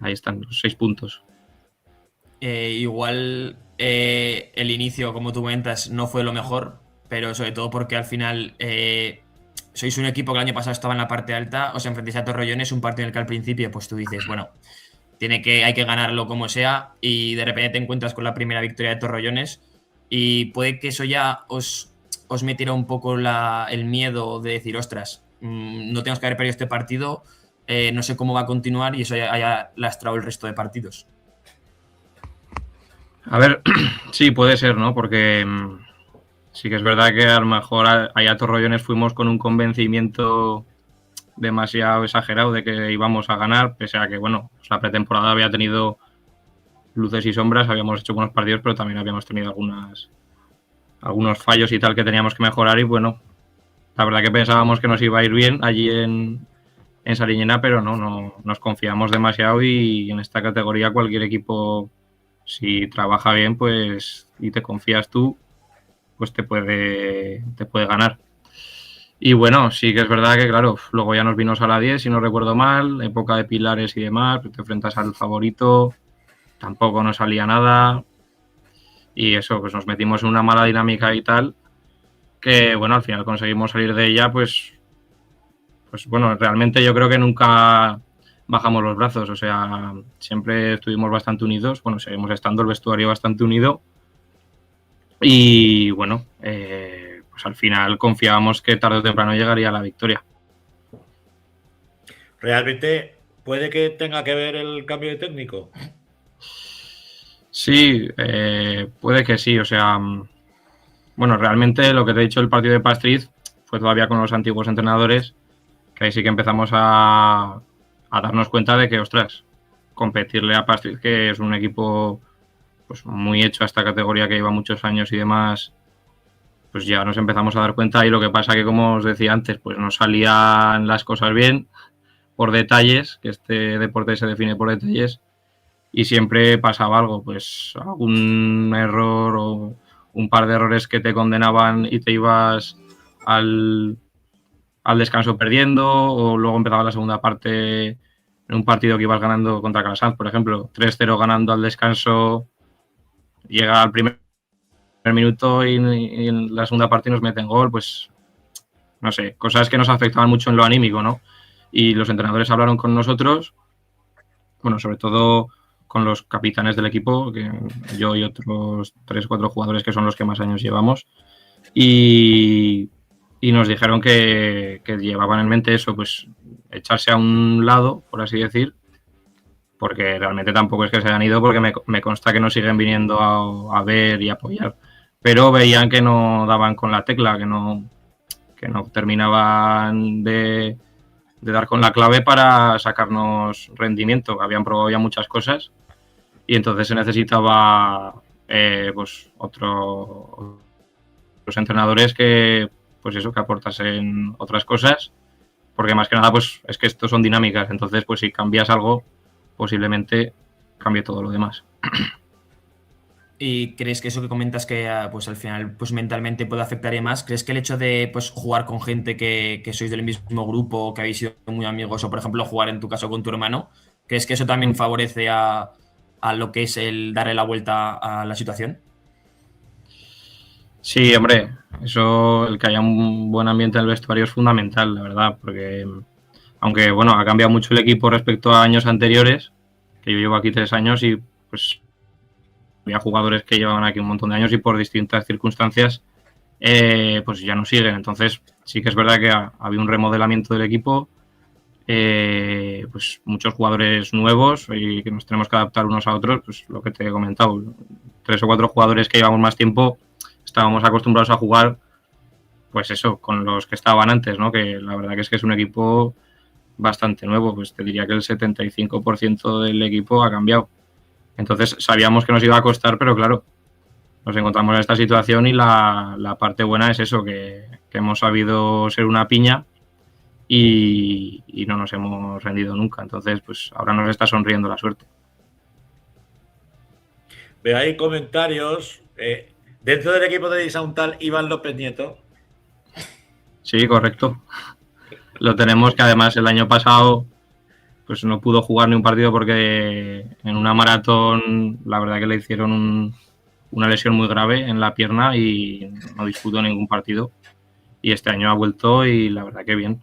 ahí están los 6 puntos. Igual el inicio, como tú comentas, no fue lo mejor, pero sobre todo porque al final sois un equipo que el año pasado estaba en la parte alta, os enfrentáis a Torrellones, un partido en el que al principio pues tú dices, bueno, hay que ganarlo como sea, y de repente te encuentras con la primera victoria de Torrellones y puede que eso ya os metiera un poco el miedo de decir, ostras, no tenemos que haber perdido este partido, no sé cómo va a continuar, y eso haya lastrado el resto de partidos. A ver, sí, puede ser, ¿no? Porque sí que es verdad que a lo mejor allá a Torrellones fuimos con un convencimiento demasiado exagerado de que íbamos a ganar, pese a que, bueno, pues la pretemporada había tenido luces y sombras, habíamos hecho buenos partidos, pero también habíamos tenido algunos fallos y tal que teníamos que mejorar y, bueno, la verdad que pensábamos que nos iba a ir bien allí en Sariñena, pero no nos confiamos demasiado y en esta categoría cualquier equipo, si trabaja bien, pues y te confías tú, pues te puede ganar. Y bueno, sí que es verdad que, claro, luego ya nos vino Sala 10, si no recuerdo mal, época de pilares y demás, te enfrentas al favorito, tampoco nos salía nada. y eso, pues nos metimos en una mala dinámica y tal, que bueno, al final conseguimos salir de ella, pues bueno, realmente yo creo que nunca bajamos los brazos, o sea, siempre estuvimos bastante unidos, bueno, seguimos estando el vestuario bastante unido y bueno, pues al final confiábamos que tarde o temprano llegaría la victoria. ¿Realmente puede que tenga que ver el cambio de técnico? Sí, puede que sí, o sea, bueno, realmente lo que te he dicho el partido de Pastriz fue todavía con los antiguos entrenadores, que ahí sí que empezamos a darnos cuenta de que, ostras, competirle a Pastriz, que es un equipo pues muy hecho a esta categoría que lleva muchos años y demás, pues ya nos empezamos a dar cuenta y lo que pasa que, como os decía antes, pues no salían las cosas bien por detalles, que este deporte se define por detalles y siempre pasaba algo, pues algún error o un par de errores que te condenaban y te ibas al descanso perdiendo, o luego empezaba la segunda parte en un partido que ibas ganando contra Calasanz, por ejemplo, 3-0 ganando al descanso, llega al primer minuto y en la segunda parte nos meten gol, pues no sé, cosas que nos afectaban mucho en lo anímico, ¿no? Y los entrenadores hablaron con nosotros, bueno, sobre todo con los capitanes del equipo, que yo y otros 3 o 4 jugadores que son los que más años llevamos, y nos dijeron que llevaban en mente eso, pues echarse a un lado, por así decir, porque realmente tampoco es que se hayan ido, porque me consta que nos siguen viniendo a ver y apoyar, pero veían que no daban con la tecla, que no terminaban de dar con la clave para sacarnos rendimiento. Habían probado ya muchas cosas y entonces se necesitaba pues otros entrenadores que pues eso, que aportasen otras cosas, porque más que nada pues es que esto son dinámicas, entonces pues si cambias algo posiblemente cambie todo lo demás. ¿Y crees que eso que comentas que pues al final pues mentalmente puede afectar más? ¿Crees que el hecho de pues jugar con gente que sois del mismo grupo, que habéis sido muy amigos, o por ejemplo jugar en tu caso con tu hermano, crees que eso también favorece a lo que es el darle la vuelta a la situación? Sí, hombre, eso, el que haya un buen ambiente en el vestuario es fundamental, la verdad, porque aunque bueno, ha cambiado mucho el equipo respecto a años anteriores, que yo llevo aquí 3 años y pues había jugadores que llevaban aquí un montón de años y por distintas circunstancias pues ya no siguen. Entonces sí que es verdad que ha habido un remodelamiento del equipo, pues muchos jugadores nuevos y que nos tenemos que adaptar unos a otros, pues lo que te he comentado, 3 o 4 jugadores que llevamos más tiempo estábamos acostumbrados a jugar, pues eso, con los que estaban antes, ¿no? Que la verdad que es un equipo bastante nuevo, pues te diría que el 75% del equipo ha cambiado. Entonces sabíamos que nos iba a costar, pero claro, nos encontramos en esta situación y la parte buena es eso, que hemos sabido ser una piña y no nos hemos rendido nunca. Entonces, pues ahora nos está sonriendo la suerte. Veo ahí comentarios. Dentro del equipo tenéis a un tal Iván López Nieto. Sí, correcto. Lo tenemos, que además el año pasado pues no pudo jugar ni un partido porque en una maratón la verdad que le hicieron una lesión muy grave en la pierna y no disputó ningún partido. Y este año ha vuelto y la verdad que bien.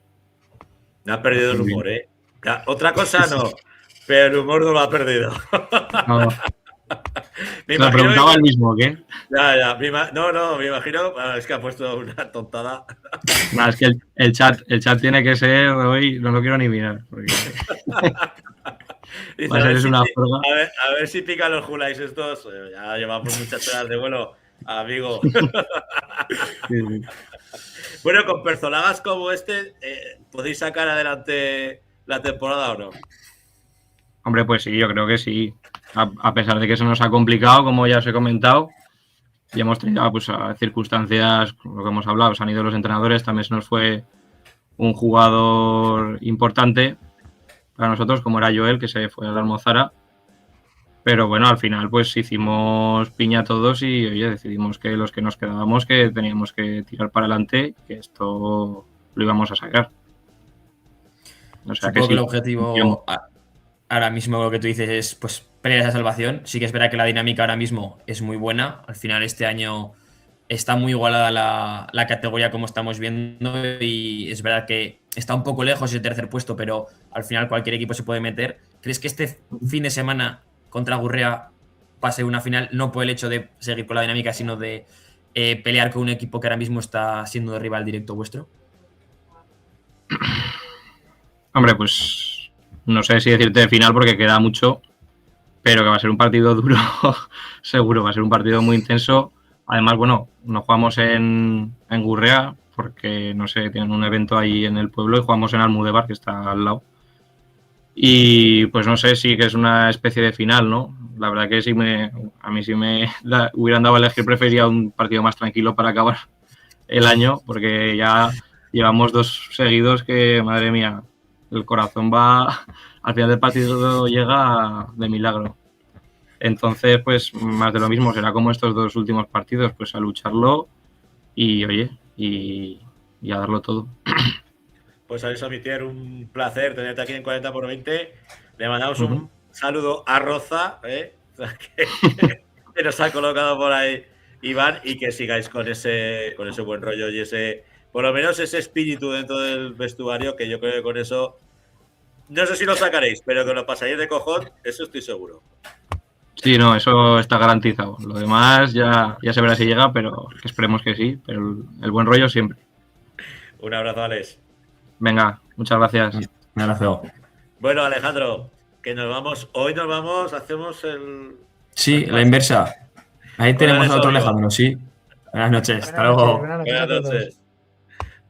No ha perdido el humor, ¿eh? Otra cosa no, pero el humor no lo ha perdido. No. Me lo preguntaba el mismo, ¿qué? Ya. Me imagino. Es que ha puesto una tontada. No, es que el chat tiene que ser hoy, no lo quiero ni mirar. Porque... Dice, a ver si pican los Julais estos. Ya llevamos muchas horas de vuelo, amigo. Sí. Bueno, con personajes como este, ¿podéis sacar adelante la temporada o no? Hombre, pues sí, yo creo que sí. A pesar de que se nos ha complicado, como ya os he comentado, y hemos tenido pues, circunstancias, lo que hemos hablado, se han ido los entrenadores, también se nos fue un jugador importante para nosotros, como era Joel, que se fue a la Almozara. Pero bueno, al final pues hicimos piña todos y oye, decidimos que los que nos quedábamos que teníamos que tirar para adelante, que esto lo íbamos a sacar. O sea, que sí, el objetivo... ahora mismo lo que tú dices es pues pelear esa salvación. Sí que es verdad que la dinámica ahora mismo es muy buena. Al final este año está muy igualada la categoría como estamos viendo y es verdad que está un poco lejos el tercer puesto, pero al final cualquier equipo se puede meter. ¿Crees que este fin de semana contra Gurrea pase una final no por el hecho de seguir con la dinámica, sino de pelear con un equipo que ahora mismo está siendo de rival directo vuestro? Hombre, pues no sé si decirte de final porque queda mucho, pero que va a ser un partido duro, seguro, va a ser un partido muy intenso. Además, bueno, nos jugamos en Gurrea porque, no sé, tienen un evento ahí en el pueblo y jugamos en Almudebar, que está al lado. Y pues no sé, sí que es una especie de final, ¿no? La verdad que a mí sí me hubieran dado a elegir, prefería un partido más tranquilo para acabar el año, porque ya llevamos 2 seguidos que, madre mía, el corazón va, al final del partido llega de milagro. Entonces, pues más de lo mismo, será como estos 2 últimos partidos, pues a lucharlo y, oye, y a darlo todo. Pues Alison Mitier, un placer tenerte aquí en 40 por 20. Le mandamos un saludo a Roza, que nos ha colocado por ahí Iván, y que sigáis con ese buen rollo y ese, por lo menos ese espíritu dentro del vestuario, que yo creo que con eso, no sé si lo sacaréis, pero que lo pasaréis de cojón, eso estoy seguro. Sí, no, eso está garantizado. Lo demás ya se verá si llega, pero esperemos que sí, pero el buen rollo siempre. Un abrazo, Alex. Venga, muchas gracias. Un abrazo. Bueno, Alejandro, que nos vamos, hoy nos vamos, hacemos el... Sí, la inversa. Ahí tenemos a otro Alejandro, sí. Buenas noches, hasta luego. Buenas noches.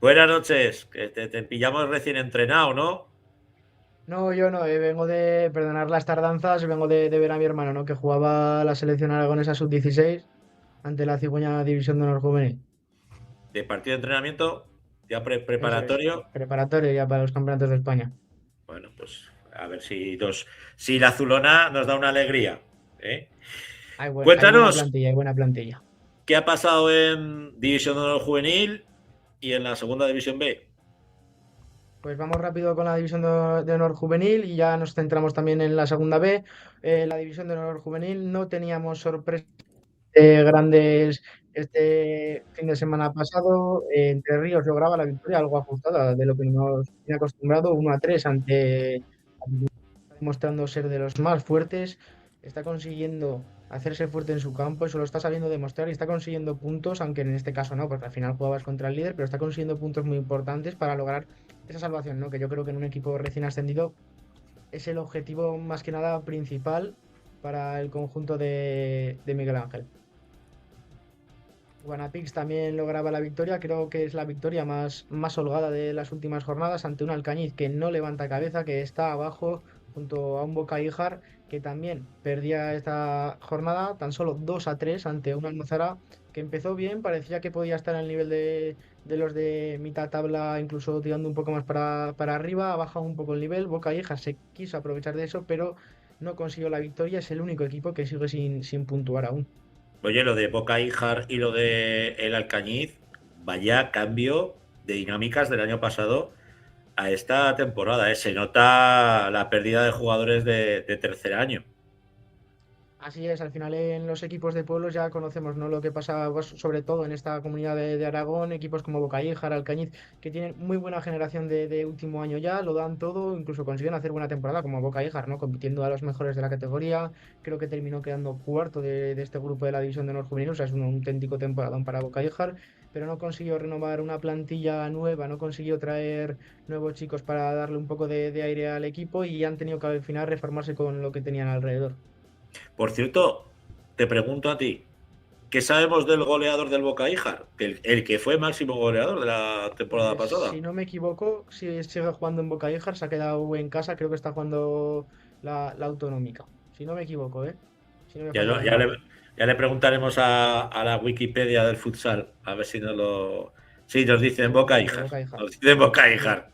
Buenas noches, que te pillamos recién entrenado, ¿no? No, yo no, vengo de perdonar las tardanzas, vengo de ver a mi hermano, ¿no? Que jugaba la selección aragonesa sub-16 ante la Cigüeña División de Honor Juvenil. De partido de entrenamiento, ya preparatorio. Preparatorio ya para los campeonatos de España. Bueno, pues a ver si la azulona nos da una alegría, ¿eh? Cuéntanos, hay buena plantilla. ¿Qué ha pasado en División de Honor Juvenil y en la segunda División B? Pues vamos rápido con la División de Honor Juvenil y ya nos centramos también en la segunda B. La División de Honor Juvenil no teníamos sorpresas grandes este fin de semana pasado. Entre Ríos lograba la victoria algo ajustada de lo que nos tiene acostumbrado, 1-3 ante, demostrando ser de los más fuertes. Está consiguiendo hacerse fuerte en su campo, eso lo está sabiendo demostrar y está consiguiendo puntos, aunque en este caso no, porque al final jugabas contra el líder, pero está consiguiendo puntos muy importantes para lograr esa salvación, ¿no? Que yo creo que en un equipo recién ascendido es el objetivo más que nada principal para el conjunto de Miguel Ángel. Guanapix también lograba la victoria, creo que es la victoria más holgada de las últimas jornadas ante un Alcañiz que no levanta cabeza, que está abajo junto a un Boca Ijar que también perdía esta jornada tan solo 2-3 ante un Almozara que empezó bien, parecía que podía estar al nivel de los de mitad tabla, incluso tirando un poco más para arriba, ha bajado un poco el nivel. Boca Ijar se quiso aprovechar de eso, pero no consiguió la victoria, es el único equipo que sigue sin puntuar aún. Oye, lo de Boca Ijar y lo de el Alcañiz, vaya cambio de dinámicas del año pasado a esta temporada, ¿eh? Se nota la pérdida de jugadores de tercer año. Así es, al final en los equipos de pueblos ya conocemos, ¿no? Lo que pasa sobre todo en esta comunidad de Aragón, equipos como Boca Ijar, Alcañiz, que tienen muy buena generación de último año ya, lo dan todo, incluso consiguen hacer buena temporada como Boca Ijar, ¿no? Compitiendo a los mejores de la categoría, creo que terminó quedando cuarto de este grupo de la División de Honor Juvenil, o sea, es un auténtico temporadón para Boca Ijar, pero no consiguió renovar una plantilla nueva, no consiguió traer nuevos chicos para darle un poco de aire al equipo y han tenido que al final reformarse con lo que tenían alrededor. Por cierto, te pregunto a ti, ¿qué sabemos del goleador del Boca Ijar? El que fue máximo goleador de la temporada pasada. Si no me equivoco, si sigue jugando en Boca Ijar, se ha quedado en casa, creo que está jugando la autonómica. Si no me equivoco, ¿eh? Si no me ya le preguntaremos a la Wikipedia del futsal, a ver si nos lo... Sí, nos dicen Boca Ijar. Nos dicen Boca Ijar.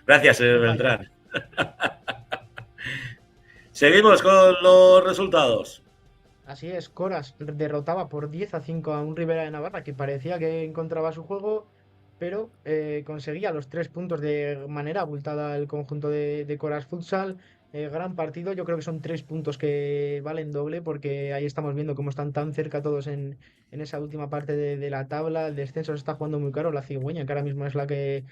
Gracias, señor Beltrán. Seguimos con los resultados. Así es, Coras derrotaba por 10-5 a un Rivera de Navarra que parecía que encontraba su juego, pero conseguía los 3 puntos de manera abultada el conjunto de Coras Futsal. Gran partido, yo creo que son 3 puntos que valen doble porque ahí estamos viendo cómo están tan cerca todos en esa última parte de la tabla. El descenso se está jugando muy caro. La Cigüeña, que ahora mismo es la que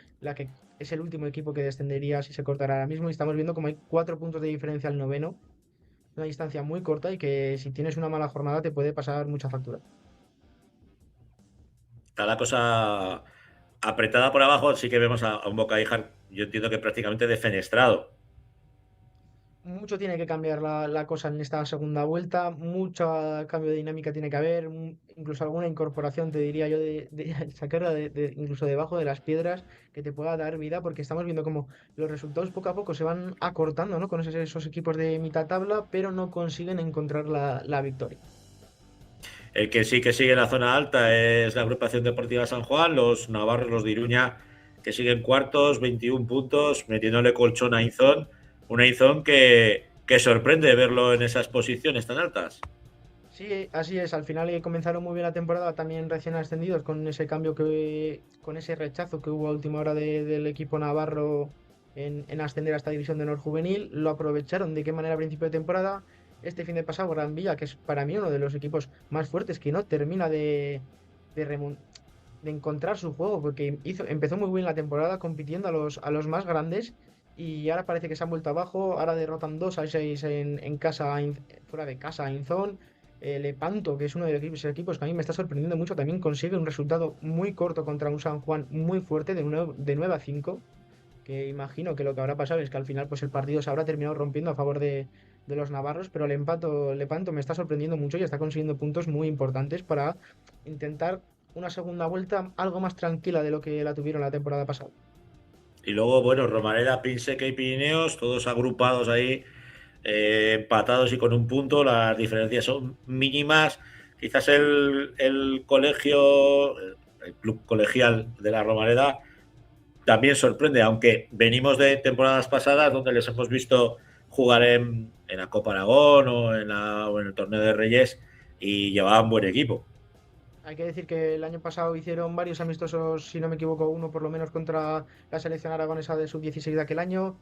es el último equipo que descendería si se cortara ahora mismo. Y estamos viendo como hay 4 puntos de diferencia al noveno. Una distancia muy corta y que si tienes una mala jornada te puede pasar mucha factura. Está la cosa apretada por abajo, sí que vemos a un Boca Ijar, yo entiendo que prácticamente defenestrado. Mucho tiene que cambiar la cosa en esta segunda vuelta, mucho cambio de dinámica tiene que haber, incluso alguna incorporación, te diría yo, de sacarla incluso debajo de las piedras que te pueda dar vida, porque estamos viendo como los resultados poco a poco se van acortando, ¿no? Con esos equipos de mitad tabla, pero no consiguen encontrar la victoria. El que sí que sigue en la zona alta es la agrupación deportiva San Juan, los navarros, los de Iruña, que siguen cuartos, 21 puntos, metiéndole colchón a Inzón. Un Inzón que sorprende verlo en esas posiciones tan altas. Sí, así es. Al final comenzaron muy bien la temporada, también recién ascendidos, con ese cambio con ese rechazo que hubo a última hora del equipo navarro en ascender a esta división de honor juvenil. Lo aprovecharon de qué manera a principio de temporada. Este fin de pasado, Gran Vía, que es para mí uno de los equipos más fuertes, que no termina de encontrar su juego, porque empezó muy bien la temporada compitiendo a los más grandes y ahora parece que se han vuelto abajo. Ahora derrotan 2-6 en casa, fuera de casa a Inzón. Lepanto, que es uno de los equipos que a mí me está sorprendiendo mucho, también consigue un resultado muy corto contra un San Juan muy fuerte de 9-5, que imagino que lo que habrá pasado es que al final pues el partido se habrá terminado rompiendo a favor de los navarros, pero Lepanto me está sorprendiendo mucho y está consiguiendo puntos muy importantes para intentar una segunda vuelta algo más tranquila de lo que la tuvieron la temporada pasada. Y luego, bueno, Romareda, Prinseca y Pirineos, todos agrupados ahí, empatados y con un punto. Las diferencias son mínimas. Quizás el colegio, el club colegial de la Romareda, también sorprende, aunque venimos de temporadas pasadas donde les hemos visto jugar en la Copa Aragón o en el Torneo de Reyes y llevaban buen equipo. Hay que decir que el año pasado hicieron varios amistosos, si no me equivoco, uno por lo menos contra la selección aragonesa de sub-16 de aquel año.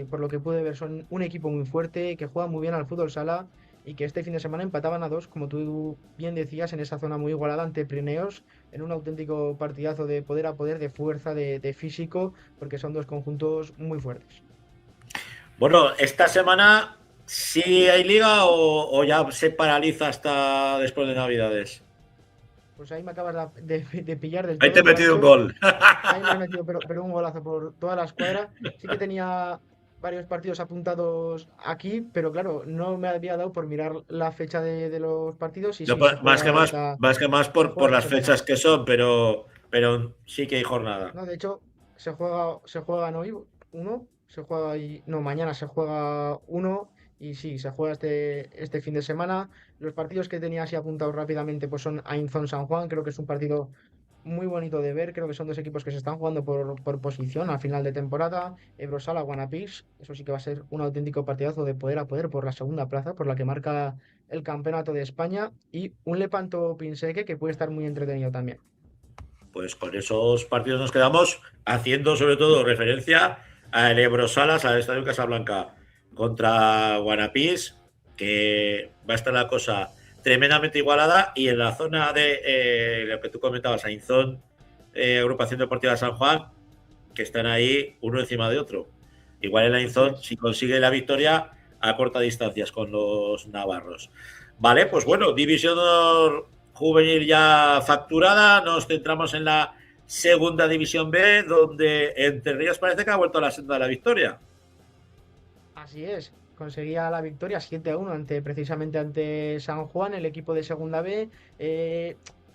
Por lo que pude ver, son un equipo muy fuerte, que juega muy bien al fútbol sala y que este fin de semana empataban a 2, como tú bien decías, en esa zona muy igualada ante Pirineos, en un auténtico partidazo de poder a poder, de fuerza, de físico, porque son dos conjuntos muy fuertes. Bueno, esta semana sí hay liga o ya se paraliza hasta después de Navidades. Pues ahí me acabas de pillar del todo. Ahí te he metido un gol. Ahí me has metido, pero un golazo por toda la escuadra. Sí que tenía varios partidos apuntados aquí, pero claro, no me había dado por mirar la fecha de los partidos y sí, Más que más por las fechas que son, pero sí que hay jornada. No, de hecho, se juegan hoy uno, mañana se juega uno y sí, se juega este fin de semana. Los partidos que tenía así apuntados rápidamente pues son Ainzón San Juan, creo que es un partido muy bonito de ver, creo que son dos equipos que se están jugando por posición al final de temporada. Ebrosala, Guanapix, eso sí que va a ser un auténtico partidazo de poder a poder por la segunda plaza, por la que marca el campeonato de España, y un Lepanto Pinseque que puede estar muy entretenido también. Pues con esos partidos nos quedamos, haciendo sobre todo referencia a el Ebrosalas, al Estadio Casablanca contra Guanapís, que va a estar la cosa tremendamente igualada, y en la zona de lo que tú comentabas, Ainzón, Agrupación Deportiva San Juan, que están ahí uno encima de otro. Igual el Ainzón, si consigue la victoria, a corta distancias con los navarros. Vale, pues bueno, división juvenil ya facturada, nos centramos en la segunda división B, donde Entre Ríos parece que ha vuelto a la senda de la victoria. Así es, conseguía la victoria 7-1 precisamente ante San Juan, el equipo de segunda B.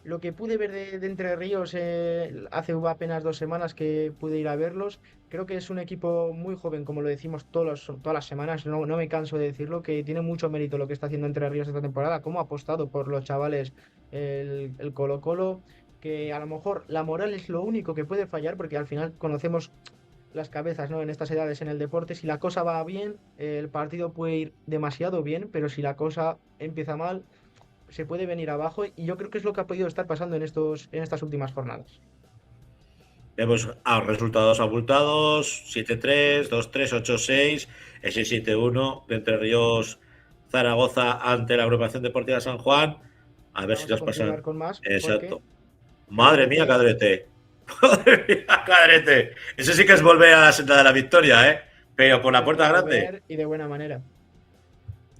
Lo que pude ver de Entre Ríos hace apenas 2 semanas que pude ir a verlos, creo que es un equipo muy joven, como lo decimos todas las semanas, no me canso de decirlo, que tiene mucho mérito lo que está haciendo Entre Ríos esta temporada, cómo ha apostado por los chavales el Colo-Colo, que a lo mejor la moral es lo único que puede fallar, porque al final conocemos las cabezas, ¿no? En estas edades en el deporte, si la cosa va bien, el partido puede ir demasiado bien, pero si la cosa empieza mal, se puede venir abajo, y yo creo que es lo que ha podido estar pasando en estas últimas jornadas. Vemos resultados abultados: 7-3, 2-3, 8-6, ese 7-1 de Entre Ríos Zaragoza ante la Agrupación Deportiva San Juan. A ver si nos pasan. Con más. Exacto. Madre mía, Cadrete. Madre mía, Cadrete. Eso sí que es volver a la senda de la victoria, ¿eh? Pero por la puerta grande. Y de buena manera.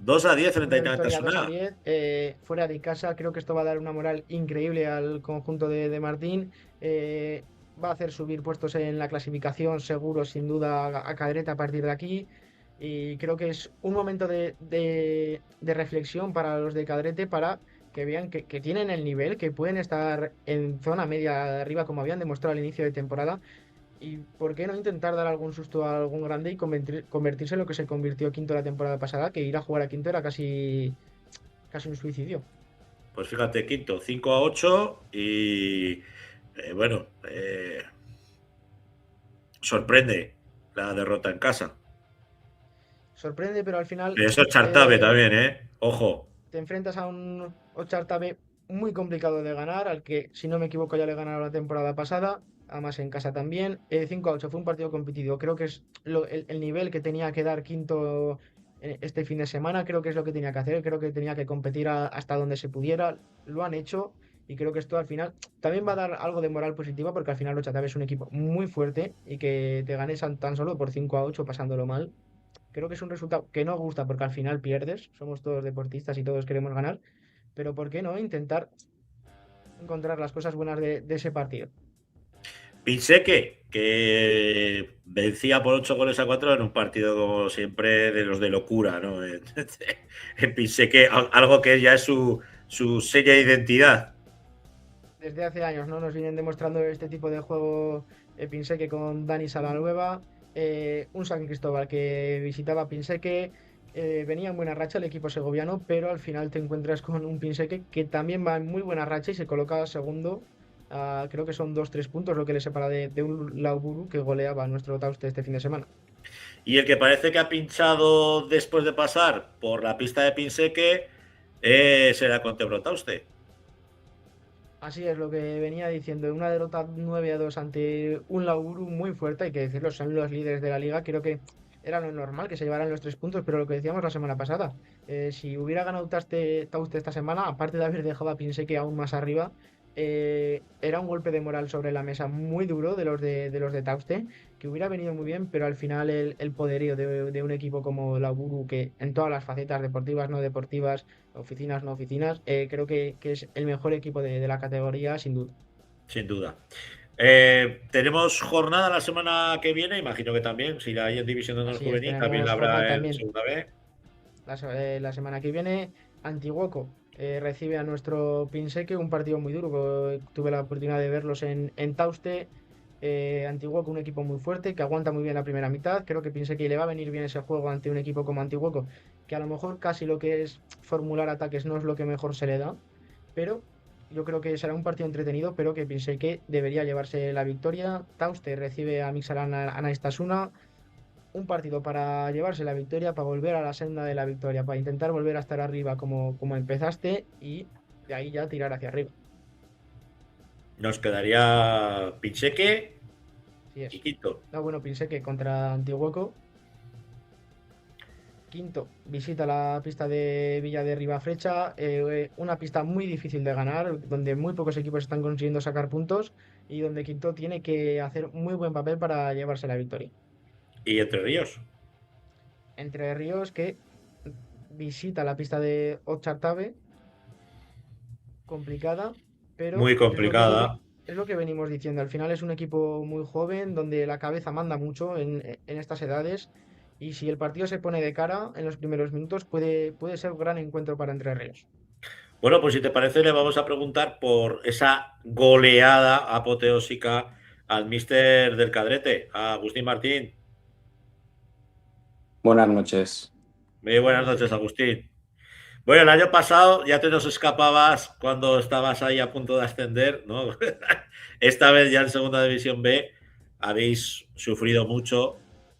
2-10 frente a Inactasuna. 2-10, fuera de casa. Creo que esto va a dar una moral increíble al conjunto de Martín. Va a hacer subir puestos en la clasificación, seguro, sin duda, a Cadrete a partir de aquí. Y creo que es un momento de reflexión para los de Cadrete, para que vean que tienen el nivel, que pueden estar en zona media de arriba, como habían demostrado al inicio de temporada. Y por qué no intentar dar algún susto a algún grande y convertirse en lo que se convirtió Quinto la temporada pasada, que ir a jugar a Quinto era casi un suicidio. Pues fíjate, Quinto, 5-8 y bueno, sorprende la derrota en casa. Sorprende, pero al final... Eso es Chartabe también, ojo. Te enfrentas a un Chartabe muy complicado de ganar, al que, si no me equivoco, ya le ganaron la temporada pasada, además en casa también. 5-8 fue un partido competitivo. Creo que es el nivel que tenía que dar Quinto este fin de semana. Creo que es lo que tenía que hacer. Creo que tenía que competir hasta donde se pudiera. Lo han hecho y creo que esto al final también va a dar algo de moral positiva, porque al final los Chartabe es un equipo muy fuerte y que te ganes tan solo por 5-8 pasándolo mal. Creo que es un resultado que no gusta, porque al final pierdes. Somos todos deportistas y todos queremos ganar. Pero ¿por qué no intentar encontrar las cosas buenas de ese partido? Pinseque, que vencía por 8-4 en un partido, como siempre, de los de locura, ¿no? En Pinseque, algo que ya es su seña de identidad. Desde hace años, ¿no? Nos vienen demostrando este tipo de juego Pinseque con Dani Salanueva. Un San Cristóbal que visitaba Pinseque. Venía en buena racha el equipo segoviano, pero al final te encuentras con un Pinseque que también va en muy buena racha y se coloca segundo. Creo que son 2-3 puntos lo que le separa de un Lauburu que goleaba a nuestro Tauste este fin de semana. Y el que parece que ha pinchado después de pasar por la pista de Pinseque será Contebro Tauste. Así es, lo que venía diciendo, una derrota 9-2 ante un Lauburu muy fuerte, hay que decirlo, son los líderes de la liga. Creo que era lo normal que se llevaran los 3 puntos, pero lo que decíamos la semana pasada, si hubiera ganado Tauste esta semana, aparte de haber dejado a Pinseque aún más arriba, era un golpe de moral sobre la mesa muy duro de los de Tauste, que hubiera venido muy bien, pero al final el poderío de un equipo como Lauburu, que en todas las facetas, deportivas, no deportivas, oficinas, no oficinas, creo que es el mejor equipo de la categoría, sin duda. Sin duda. Tenemos jornada la semana que viene, imagino que también, si la hay en División de Honor Juvenil, también la habrá en Segunda B. La semana que viene, Antiguoco recibe a nuestro Pinseque, un partido muy duro. Tuve la oportunidad de verlos en Tauste. Antiguoco, un equipo muy fuerte, que aguanta muy bien la primera mitad. Creo que Pinseque le va a venir bien ese juego ante un equipo como Antiguoco, que a lo mejor casi lo que es formular ataques no es lo que mejor se le da, pero yo creo que será un partido entretenido, pero que Pinseque debería llevarse la victoria. Tauste recibe a Mixalan Anaistasuna. Un partido para llevarse la victoria, para volver a la senda de la victoria, para intentar volver a estar arriba como empezaste y de ahí ya tirar hacia arriba. Nos quedaría Pinseque y Quinto. Pinseque contra Antiguoco. Quinto visita la pista de Villa de Ribafrecha, una pista muy difícil de ganar, donde muy pocos equipos están consiguiendo sacar puntos y donde Quinto tiene que hacer muy buen papel para llevarse la victoria. ¿Y Entre Ríos? Entre Ríos, que visita la pista de Ochartabe, complicada, pero muy complicada. Es lo que venimos diciendo. Al final es un equipo muy joven, donde la cabeza manda mucho en estas edades, y si el partido se pone de cara en los primeros minutos, puede ser un gran encuentro para Entre Ríos. Bueno, pues si te parece, le vamos a preguntar por esa goleada apoteósica al míster del Cadrete, a Agustín Martín. Buenas noches. Muy buenas noches, Agustín. Bueno, el año pasado ya te nos escapabas cuando estabas ahí a punto de ascender, ¿no? Esta vez ya en Segunda División B habéis sufrido mucho,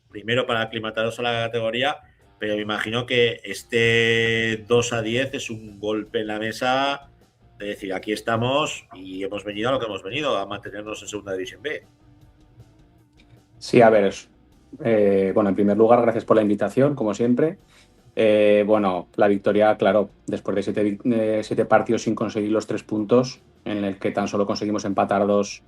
primero para aclimataros a la categoría, pero me imagino que este 2-10 es un golpe en la mesa de decir, aquí estamos y hemos venido a lo que hemos venido, a mantenernos en Segunda División B. Sí, a ver, bueno, en primer lugar, gracias por la invitación, como siempre. Bueno, la victoria, claro, después de 7 partidos sin conseguir los 3 puntos, en el que tan solo conseguimos empatar 2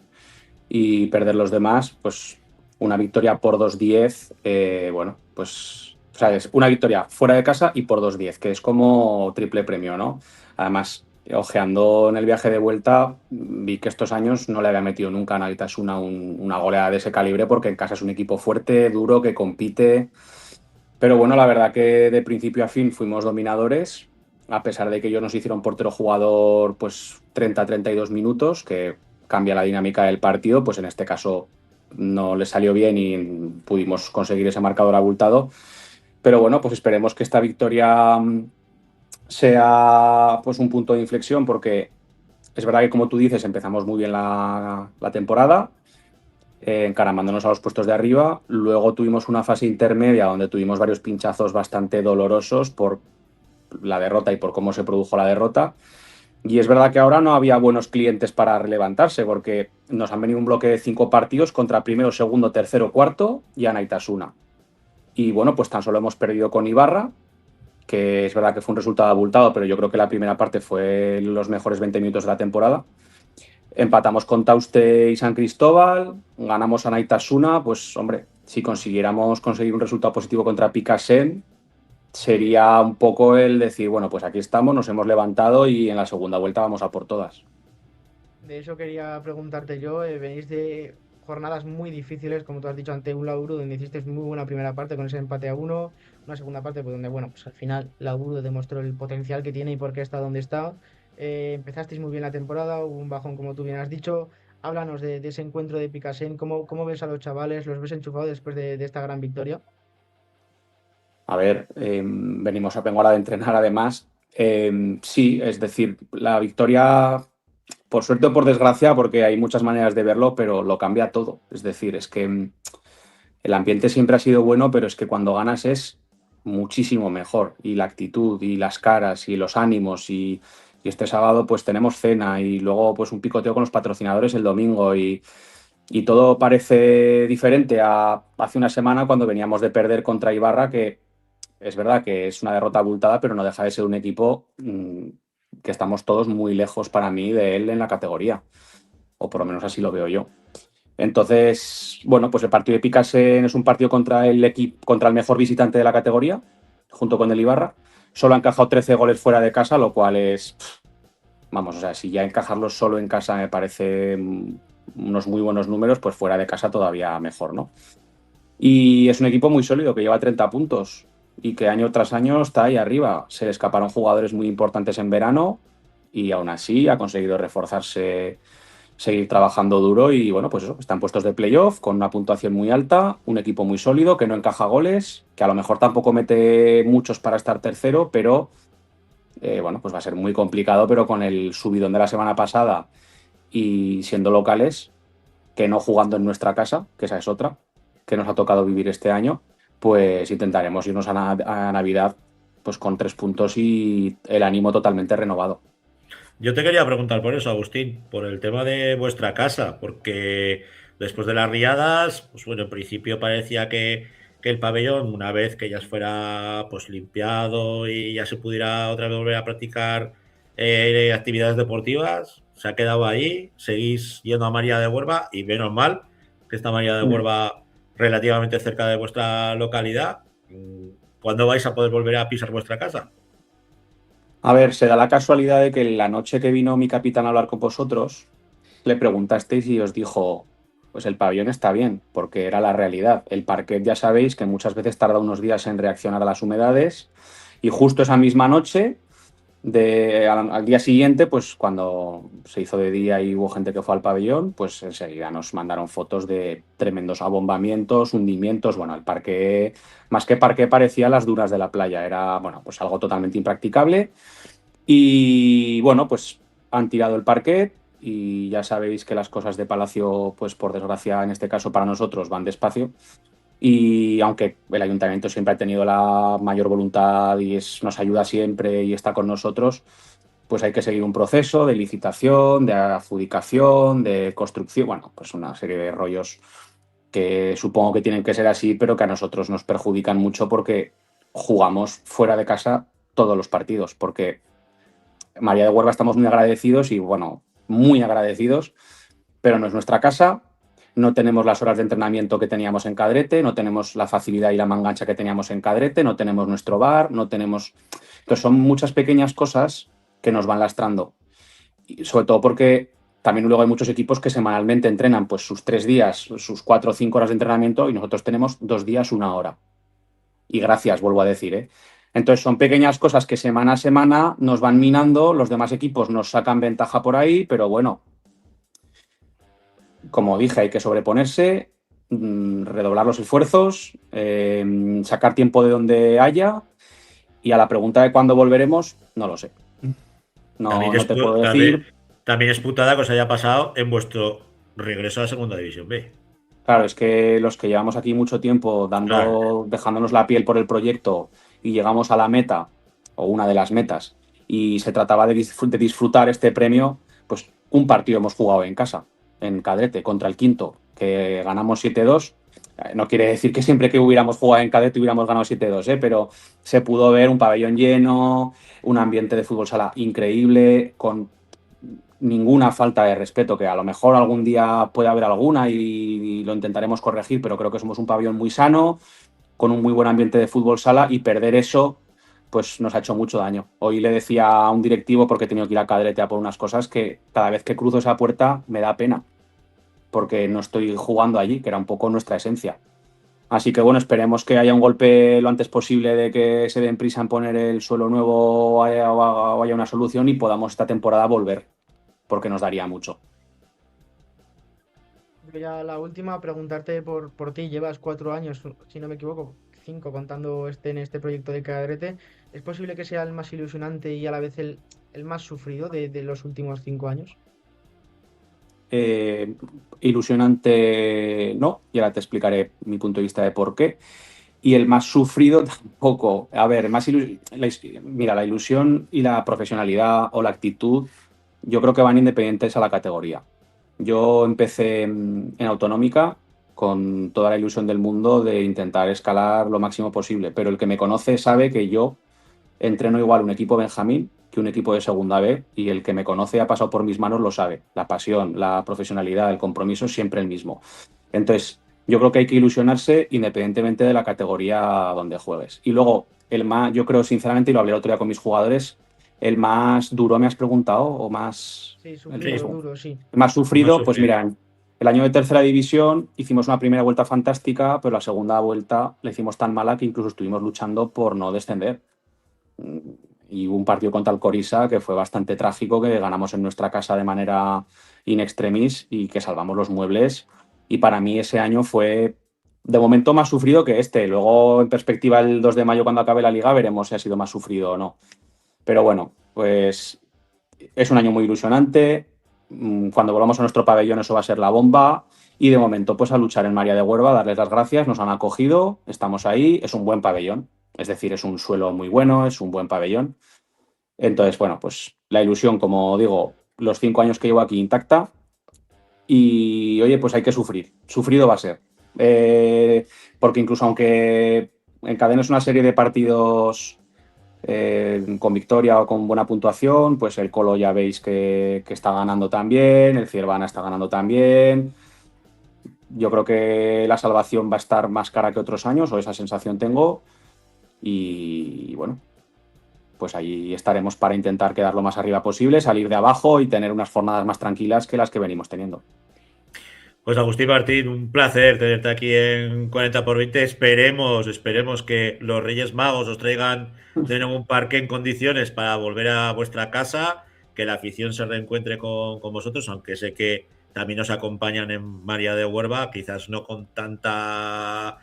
y perder los demás, pues una victoria por 2-10, bueno, pues, o sea, es una victoria fuera de casa y por 2-10, que es como triple premio, ¿no? Además, ojeando en el viaje de vuelta, vi que estos años no le había metido nunca a Naitasuna una goleada de ese calibre, porque en casa es un equipo fuerte, duro, que compite. Pero bueno, la verdad que de principio a fin fuimos dominadores, a pesar de que ellos nos hicieron portero jugador pues 30-32 minutos, que cambia la dinámica del partido, pues en este caso no les salió bien y pudimos conseguir ese marcador abultado. Pero bueno, pues esperemos que esta victoria sea pues un punto de inflexión, porque es verdad que, como tú dices, empezamos muy bien la temporada, encaramándonos a los puestos de arriba. Luego tuvimos una fase intermedia donde tuvimos varios pinchazos bastante dolorosos por la derrota y por cómo se produjo la derrota. Y es verdad que ahora no había buenos clientes para levantarse, porque nos han venido un bloque de 5 partidos contra primero, segundo, tercero, cuarto y Anaitasuna. Y bueno, pues tan solo hemos perdido con Ibarra, que es verdad que fue un resultado abultado, pero yo creo que la primera parte fue los mejores 20 minutos de la temporada. Empatamos con Tauste y San Cristóbal, ganamos a Naitasuna. Pues hombre, si consiguiéramos conseguir un resultado positivo contra Picasen, sería un poco el decir, bueno, pues aquí estamos, nos hemos levantado y en la segunda vuelta vamos a por todas. De eso quería preguntarte yo. Venís de jornadas muy difíciles, como tú has dicho, ante un Lauro, donde hiciste muy buena primera parte con ese empate a 1, una segunda parte pues, donde, bueno, pues al final Lauro demostró el potencial que tiene y por qué está donde está. Empezasteis muy bien la temporada, hubo un bajón, como tú bien has dicho. Háblanos de ese encuentro de Picasen. ¿Cómo ves a los chavales? ¿Los ves enchufados después de esta gran victoria? A ver, vengo ahora de entrenar además. Sí, es decir, la victoria, por suerte o por desgracia, porque hay muchas maneras de verlo, pero lo cambia todo. Es decir, es que el ambiente siempre ha sido bueno, pero es que cuando ganas es muchísimo mejor. Y la actitud, y las caras, y los ánimos, y este sábado pues tenemos cena, y luego pues un picoteo con los patrocinadores el domingo, y todo parece diferente a hace una semana cuando veníamos de perder contra Ibarra, que es verdad que es una derrota abultada, pero no deja de ser un equipo que estamos todos muy lejos para mí de él en la categoría, o por lo menos así lo veo yo. Entonces, bueno, pues el partido de Picasen es un partido contra el equipo, contra el mejor visitante de la categoría, junto con el Ibarra. Solo ha encajado 13 goles fuera de casa, lo cual es, vamos, o sea, si ya encajarlos solo en casa me parece unos muy buenos números, pues fuera de casa todavía mejor, ¿no? Y es un equipo muy sólido que lleva 30 puntos y que año tras año está ahí arriba. Se le escaparon jugadores muy importantes en verano y aún así ha conseguido reforzarse, seguir trabajando duro y bueno, pues eso, están puestos de playoff con una puntuación muy alta, un equipo muy sólido que no encaja goles, que a lo mejor tampoco mete muchos para estar tercero, pero bueno, pues va a ser muy complicado, pero con el subidón de la semana pasada y siendo locales, que no jugando en nuestra casa, que esa es otra, que nos ha tocado vivir este año, pues intentaremos irnos a Navidad pues con 3 puntos y el ánimo totalmente renovado. Yo te quería preguntar por eso, Agustín, por el tema de vuestra casa, porque después de las riadas, pues bueno, en principio parecía que el pabellón, una vez que ya fuera pues limpiado y ya se pudiera otra vez volver a practicar actividades deportivas, se ha quedado ahí, seguís yendo a María de Huerva y menos mal que está María de Huerva relativamente cerca de vuestra localidad. ¿Cuándo vais a poder volver a pisar vuestra casa? A ver, se da la casualidad de que la noche que vino mi capitán a hablar con vosotros, le preguntasteis y os dijo, pues el pabellón está bien, porque era la realidad. El parquet ya sabéis que muchas veces tarda unos días en reaccionar a las humedades y justo esa misma noche, al día siguiente, pues cuando se hizo de día y hubo gente que fue al pabellón, pues enseguida nos mandaron fotos de tremendos abombamientos, hundimientos. Bueno, el parque, más que parque, parecía las dunas de la playa. Era, bueno, pues algo totalmente impracticable. Y bueno, pues han tirado el parquet y ya sabéis que las cosas de Palacio, pues por desgracia, en este caso para nosotros, van despacio. Y aunque el ayuntamiento siempre ha tenido la mayor voluntad y nos ayuda siempre y está con nosotros, pues hay que seguir un proceso de licitación, de adjudicación, de construcción, bueno, pues una serie de rollos que supongo que tienen que ser así, pero que a nosotros nos perjudican mucho porque jugamos fuera de casa todos los partidos, porque María de Huerva estamos muy agradecidos y, bueno, muy agradecidos, pero no es nuestra casa, no tenemos las horas de entrenamiento que teníamos en Cadrete, no tenemos la facilidad y la mangancha que teníamos en Cadrete, no tenemos nuestro bar, no tenemos... Entonces son muchas pequeñas cosas que nos van lastrando. Y sobre todo porque también luego hay muchos equipos que semanalmente entrenan pues sus 3 días, sus 4 o 5 horas de entrenamiento y nosotros tenemos 2 días, 1 hora. Y gracias, vuelvo a decir, ¿eh? Entonces son pequeñas cosas que semana a semana nos van minando, los demás equipos nos sacan ventaja por ahí, pero bueno, como dije, hay que sobreponerse, redoblar los esfuerzos, sacar tiempo de donde haya, y a la pregunta de cuándo volveremos, no lo sé. No te puedo decir. También es putada que os haya pasado en vuestro regreso a la Segunda División B. Claro, es que los que llevamos aquí mucho tiempo dejándonos la piel por el proyecto y llegamos a la meta, o una de las metas, y se trataba de disfrutar este premio, pues un partido hemos jugado en casa, en Cadrete, contra el Quinto, que ganamos 7-2. No quiere decir que siempre que hubiéramos jugado en Cadete hubiéramos ganado 7-2, pero se pudo ver un pabellón lleno, un ambiente de fútbol sala increíble, con ninguna falta de respeto, que a lo mejor algún día puede haber alguna y lo intentaremos corregir, pero creo que somos un pabellón muy sano, con un muy buen ambiente de fútbol sala, y perder eso pues nos ha hecho mucho daño. Hoy le decía a un directivo, porque he tenido que ir a Cadrete a por unas cosas, que cada vez que cruzo esa puerta me da pena, porque no estoy jugando allí, que era un poco nuestra esencia. Así que bueno, esperemos que haya un golpe lo antes posible, de que se den prisa en poner el suelo nuevo o haya una solución y podamos esta temporada volver, porque nos daría mucho. Ya la última, preguntarte por ti. Llevas 4 años, si no me equivoco, 5 contando en este proyecto de Cadrete. ¿Es posible que sea el más ilusionante y a la vez el más sufrido de los últimos 5 años? Ilusionante no, y ahora te explicaré mi punto de vista de por qué. Y el más sufrido tampoco. A ver, mira, la ilusión y la profesionalidad o la actitud, yo creo que van independientes a la categoría. Yo empecé en Autonómica con toda la ilusión del mundo de intentar escalar lo máximo posible, pero el que me conoce sabe que yo entreno igual un equipo Benjamín que un equipo de Segunda B, y el que me conoce y ha pasado por mis manos lo sabe. La pasión, la profesionalidad, el compromiso es siempre el mismo. Entonces, yo creo que hay que ilusionarse independientemente de la categoría donde juegues. Y luego, yo creo sinceramente, y lo hablé el otro día con mis jugadores, el más duro me has preguntado, o más... Sí, sufrido, duro, sí. El más sufrido, pues mira, el año de tercera división hicimos una primera vuelta fantástica, pero la segunda vuelta la hicimos tan mala que incluso estuvimos luchando por no descender. Y hubo un partido contra el Corisa que fue bastante trágico, que ganamos en nuestra casa de manera in extremis y que salvamos los muebles. Y para mí ese año fue, de momento, más sufrido que este. Luego, en perspectiva, el 2 de mayo, cuando acabe la liga, veremos si ha sido más sufrido o no. Pero bueno, pues es un año muy ilusionante. Cuando volvamos a nuestro pabellón, eso va a ser la bomba. Y de momento, pues a luchar en María de Huerva, darles las gracias. Nos han acogido, estamos ahí. Es un buen pabellón. Es decir, es un suelo muy bueno, es un buen pabellón. Entonces, bueno, pues la ilusión, como digo, los 5 años que llevo aquí intacta. Y, oye, pues hay que sufrir. Sufrido va a ser. Porque incluso aunque encadenes una serie de partidos con victoria o con buena puntuación, pues el Colo ya veis que está ganando también, el Ciervana está ganando también. Yo creo que la salvación va a estar más cara que otros años, o esa sensación tengo. Y bueno, pues ahí estaremos para intentar quedar lo más arriba posible, salir de abajo y tener unas jornadas más tranquilas que las que venimos teniendo. Pues Agustín Martín, un placer tenerte aquí en 40x20. Esperemos que los Reyes Magos os traigan de nuevo un parque en condiciones para volver a vuestra casa, que la afición se reencuentre con vosotros, aunque sé que también os acompañan en María de Huerva, quizás no con tanta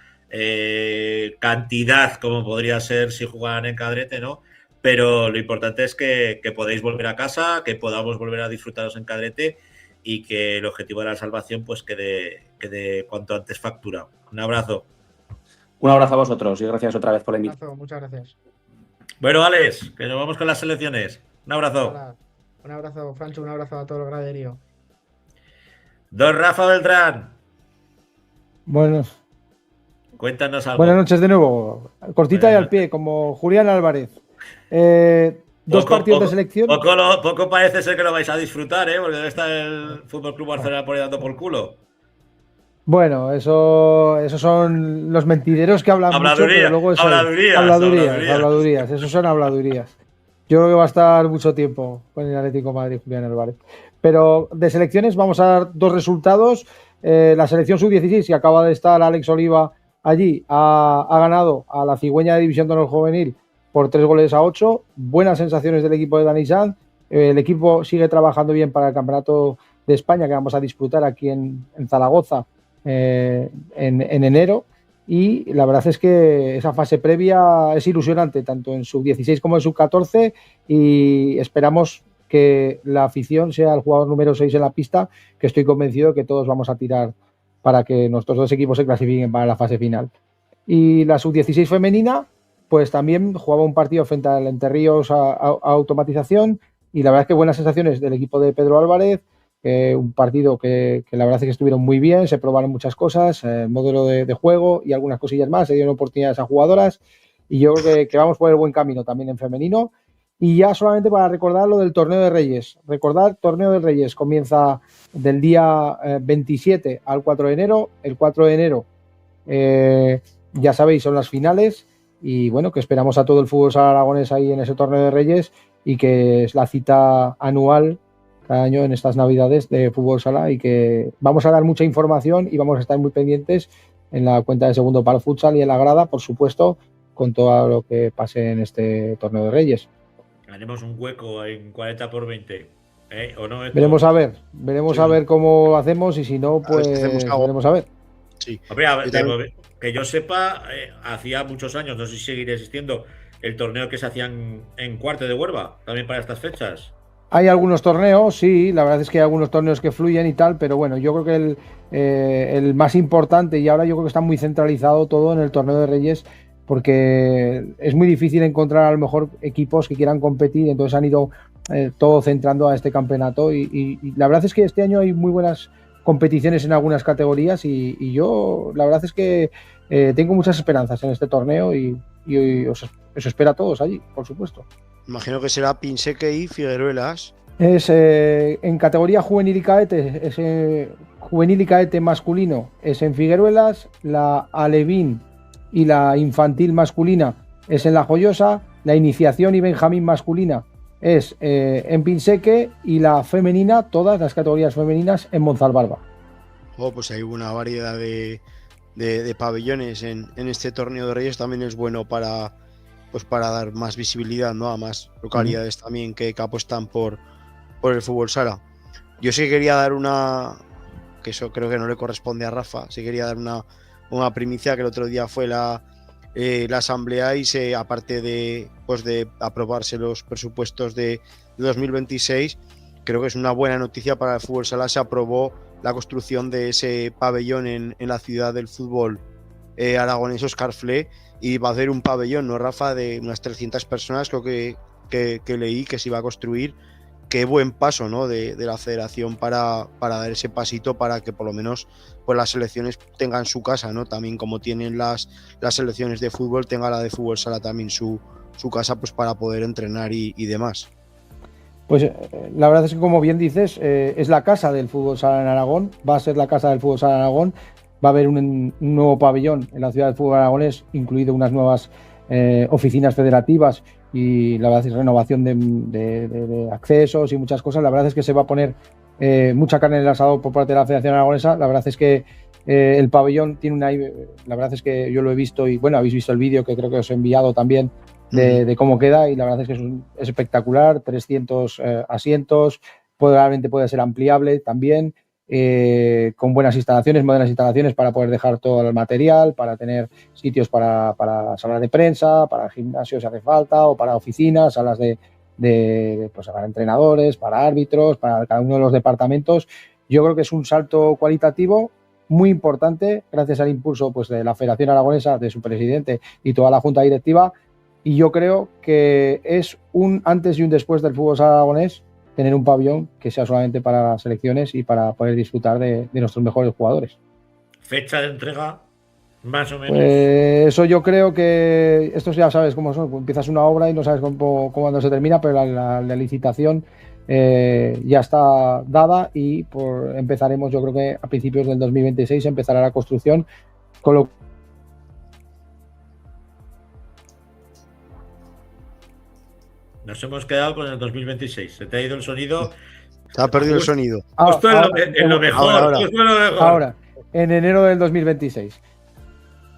cantidad como podría ser si jugaran en Cadrete, ¿no? Pero lo importante es que podáis volver a casa, que podamos volver a disfrutaros en Cadrete y que el objetivo de la salvación pues quede cuanto antes facturado. Un abrazo. Un abrazo a vosotros y gracias otra vez por la invitación. Muchas gracias. Bueno, Alex, que nos vamos con las selecciones. Un abrazo. Hola. Un abrazo, Francho, un abrazo a todo el graderío. Don Rafa Beltrán. Bueno, Cuéntanos algo. buenas noches de nuevo. Cortita y Buenas al pie, como Julián Álvarez. Dos partidos de selección. Poco parece ser que lo vais a disfrutar, ¿eh? Porque debe estar el Fútbol Club Barcelona por ahí dando por culo. Bueno, esos son los mentideros que hablan mucho, pero luego es habladurías. Esos son habladurías. Yo creo que va a estar mucho tiempo con el Atlético de Madrid, Julián Álvarez. Pero de selecciones vamos a dar dos resultados. La selección sub-16, que acaba de estar Alex Oliva allí, ha ganado a la Cigüeña de División de Honor Juvenil por 3-8. Buenas sensaciones del equipo de Dani Sanz. El equipo sigue trabajando bien para el Campeonato de España que vamos a disputar aquí en Zaragoza en enero. Y la verdad es que esa fase previa es ilusionante, tanto en sub-16 como en sub-14, y esperamos que la afición sea el jugador número 6 en la pista, que estoy convencido que todos vamos a tirar para que nuestros dos equipos se clasifiquen para la fase final. Y la sub-16 femenina, pues también jugaba un partido frente al Entre Ríos a Automatización, y la verdad es que buenas sensaciones del equipo de Pedro Álvarez. Un partido que la verdad es que estuvieron muy bien, se probaron muchas cosas, modelo de juego y algunas cosillas más, se dieron oportunidades a jugadoras, y yo creo que vamos por el buen camino también en femenino. Y ya solamente para recordar lo del Torneo de Reyes. Recordar, Torneo de Reyes comienza del día 27 al 4 de enero. El 4 de enero, ya sabéis, son las finales, y bueno, que esperamos a todo el fútbol sala aragonés ahí en ese Torneo de Reyes, y que es la cita anual cada año en estas navidades de fútbol sala, y que vamos a dar mucha información y vamos a estar muy pendientes en la cuenta de Segundo Palo Futsal y en la grada, por supuesto, con todo lo que pase en este Torneo de Reyes. Haremos un hueco en 40x20, ¿o no? Veremos a ver cómo hacemos, y si no, pues veremos a ver. Sí. Hombre, que yo sepa, hacía muchos años, no sé si seguirá existiendo, el torneo que se hacían en Cuarte de Huelva, también para estas fechas. Hay algunos torneos, sí, la verdad es que hay algunos torneos que fluyen y tal, pero bueno, yo creo que el más importante, y ahora yo creo que está muy centralizado todo en el Torneo de Reyes, porque es muy difícil encontrar a lo mejor equipos que quieran competir, entonces han ido todo centrando a este campeonato, y la verdad es que este año hay muy buenas competiciones en algunas categorías, y yo la verdad es que tengo muchas esperanzas en este torneo, y os espero a todos allí, por supuesto. Imagino que será Pinseque y Figueruelas. Es en categoría juvenil y caete, juvenil y caete masculino es en Figueruelas, la alevín y la infantil masculina es en La Joyosa, la iniciación y benjamín masculina es en Pinseque, y la femenina, todas las categorías femeninas, en Monzalbarba. Pues hay una variedad de pabellones en este Torneo de Reyes. También es bueno para dar más visibilidad, ¿no? A más localidades también que apuestan por el fútbol sala. Yo sí quería dar que eso creo que no le corresponde a Rafa, sí quería dar una primicia, que el otro día fue la asamblea, y aparte de aprobarse los presupuestos de 2026, creo que es una buena noticia para el fútbol sala. Se aprobó la construcción de ese pabellón en la ciudad del fútbol aragonés, Óscar Fle, y va a hacer un pabellón, ¿no, Rafa?, de unas 300 personas, creo que leí que se iba a construir. Qué buen paso, ¿no?, de la federación para dar ese pasito, para que por lo menos pues las selecciones tengan su casa, ¿no? También como tienen las selecciones de fútbol, tenga la de fútbol sala también su casa, pues para poder entrenar y demás. Pues la verdad es que, como bien dices, es la casa del fútbol sala en Aragón, va a ser la casa del fútbol sala en Aragón. Va a haber un nuevo pabellón en la ciudad del fútbol aragonés, incluido unas nuevas oficinas federativas, y la verdad es renovación de accesos y muchas cosas. La verdad es que se va a poner mucha carne en el asador por parte de la Federación Aragonesa. La verdad es que el pabellón tiene la verdad es que yo lo he visto, y bueno, habéis visto el vídeo que creo que os he enviado también de cómo queda, y la verdad es que es espectacular. 300 asientos, probablemente puede ser ampliable también. Con buenas instalaciones, modernas instalaciones, para poder dejar todo el material, para tener sitios para salas de prensa, para gimnasios si hace falta, o para oficinas, salas pues para entrenadores, para árbitros, para cada uno de los departamentos. Yo creo que es un salto cualitativo muy importante, gracias al impulso pues de la Federación Aragonesa, de su presidente y toda la junta directiva, y yo creo que es un antes y un después del fútbol aragonés tener un pabellón que sea solamente para las selecciones y para poder disfrutar de nuestros mejores jugadores. fecha de entrega, más o menos. Pues eso yo creo que, esto ya sabes cómo son, empiezas una obra y no sabes cuándo se termina, pero la licitación ya está dada y empezaremos, yo creo que a principios del 2026 empezará la construcción, con lo Nos hemos quedado con el 2026. Se te ha ido el sonido. Se ha perdido el sonido. Justo en lo mejor. Ahora. Justo en lo mejor. Ahora, en enero del 2026.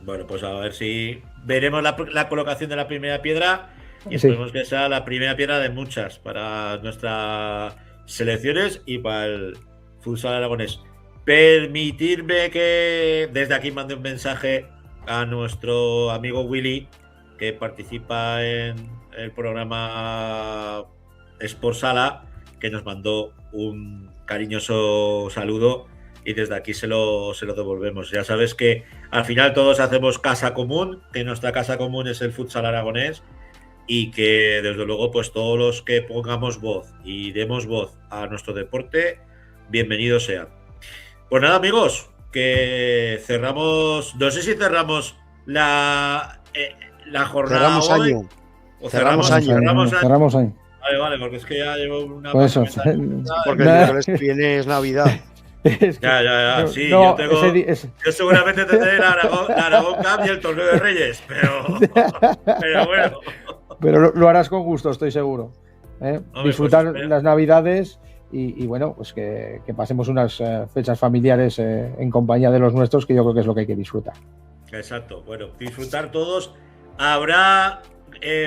Bueno, pues a ver si veremos la colocación de la primera piedra y Sí. esperemos que sea la primera piedra de muchas para nuestras selecciones y para el futsal aragonés. Permitirme que desde aquí mande un mensaje a nuestro amigo Willy, que participa en el programa Sport Sala, que nos mandó un cariñoso saludo y desde aquí se lo devolvemos. Ya sabes que al final todos hacemos casa común, que nuestra casa común es el futsal aragonés y que desde luego pues todos los que pongamos voz y demos voz a nuestro deporte, bienvenidos sean. Pues nada, amigos, que cerramos, no sé si cerramos la jornada Cerramos hoy, año. o Cerramos año. Cerramos año. Vale, porque es que ya llevo una Pues eso, Porque el miércoles que viene es Navidad. Es que- Ya, sí, no, yo seguramente tendré la Aragón Cup y el Torneo de Reyes, pero bueno. Pero lo harás con gusto, estoy seguro. Hombre, Disfrutar pues espero. las Navidades y bueno, pues que pasemos unas fechas familiares en compañía de los nuestros, que yo creo que es lo que hay que disfrutar. Exacto, bueno, disfrutar todos. Habrá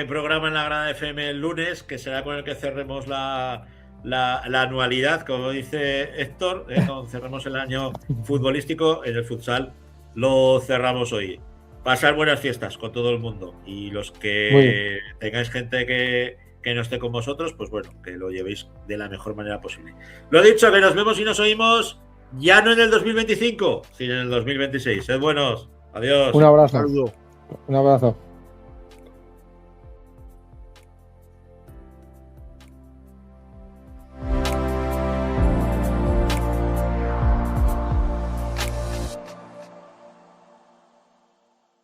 programa en la Grada FM el lunes, que será con el que cerremos la anualidad, como dice Héctor, cuando cerremos el año futbolístico. En el futsal lo cerramos hoy. Pasar buenas fiestas con todo el mundo y los Muy que tengáis gente que no esté con vosotros, pues bueno, que lo llevéis de la mejor manera posible. Lo dicho, que nos vemos y nos oímos ya no en el 2025, sino en el 2026. Sed buenos. Adiós. Un abrazo. Saludo. Un abrazo.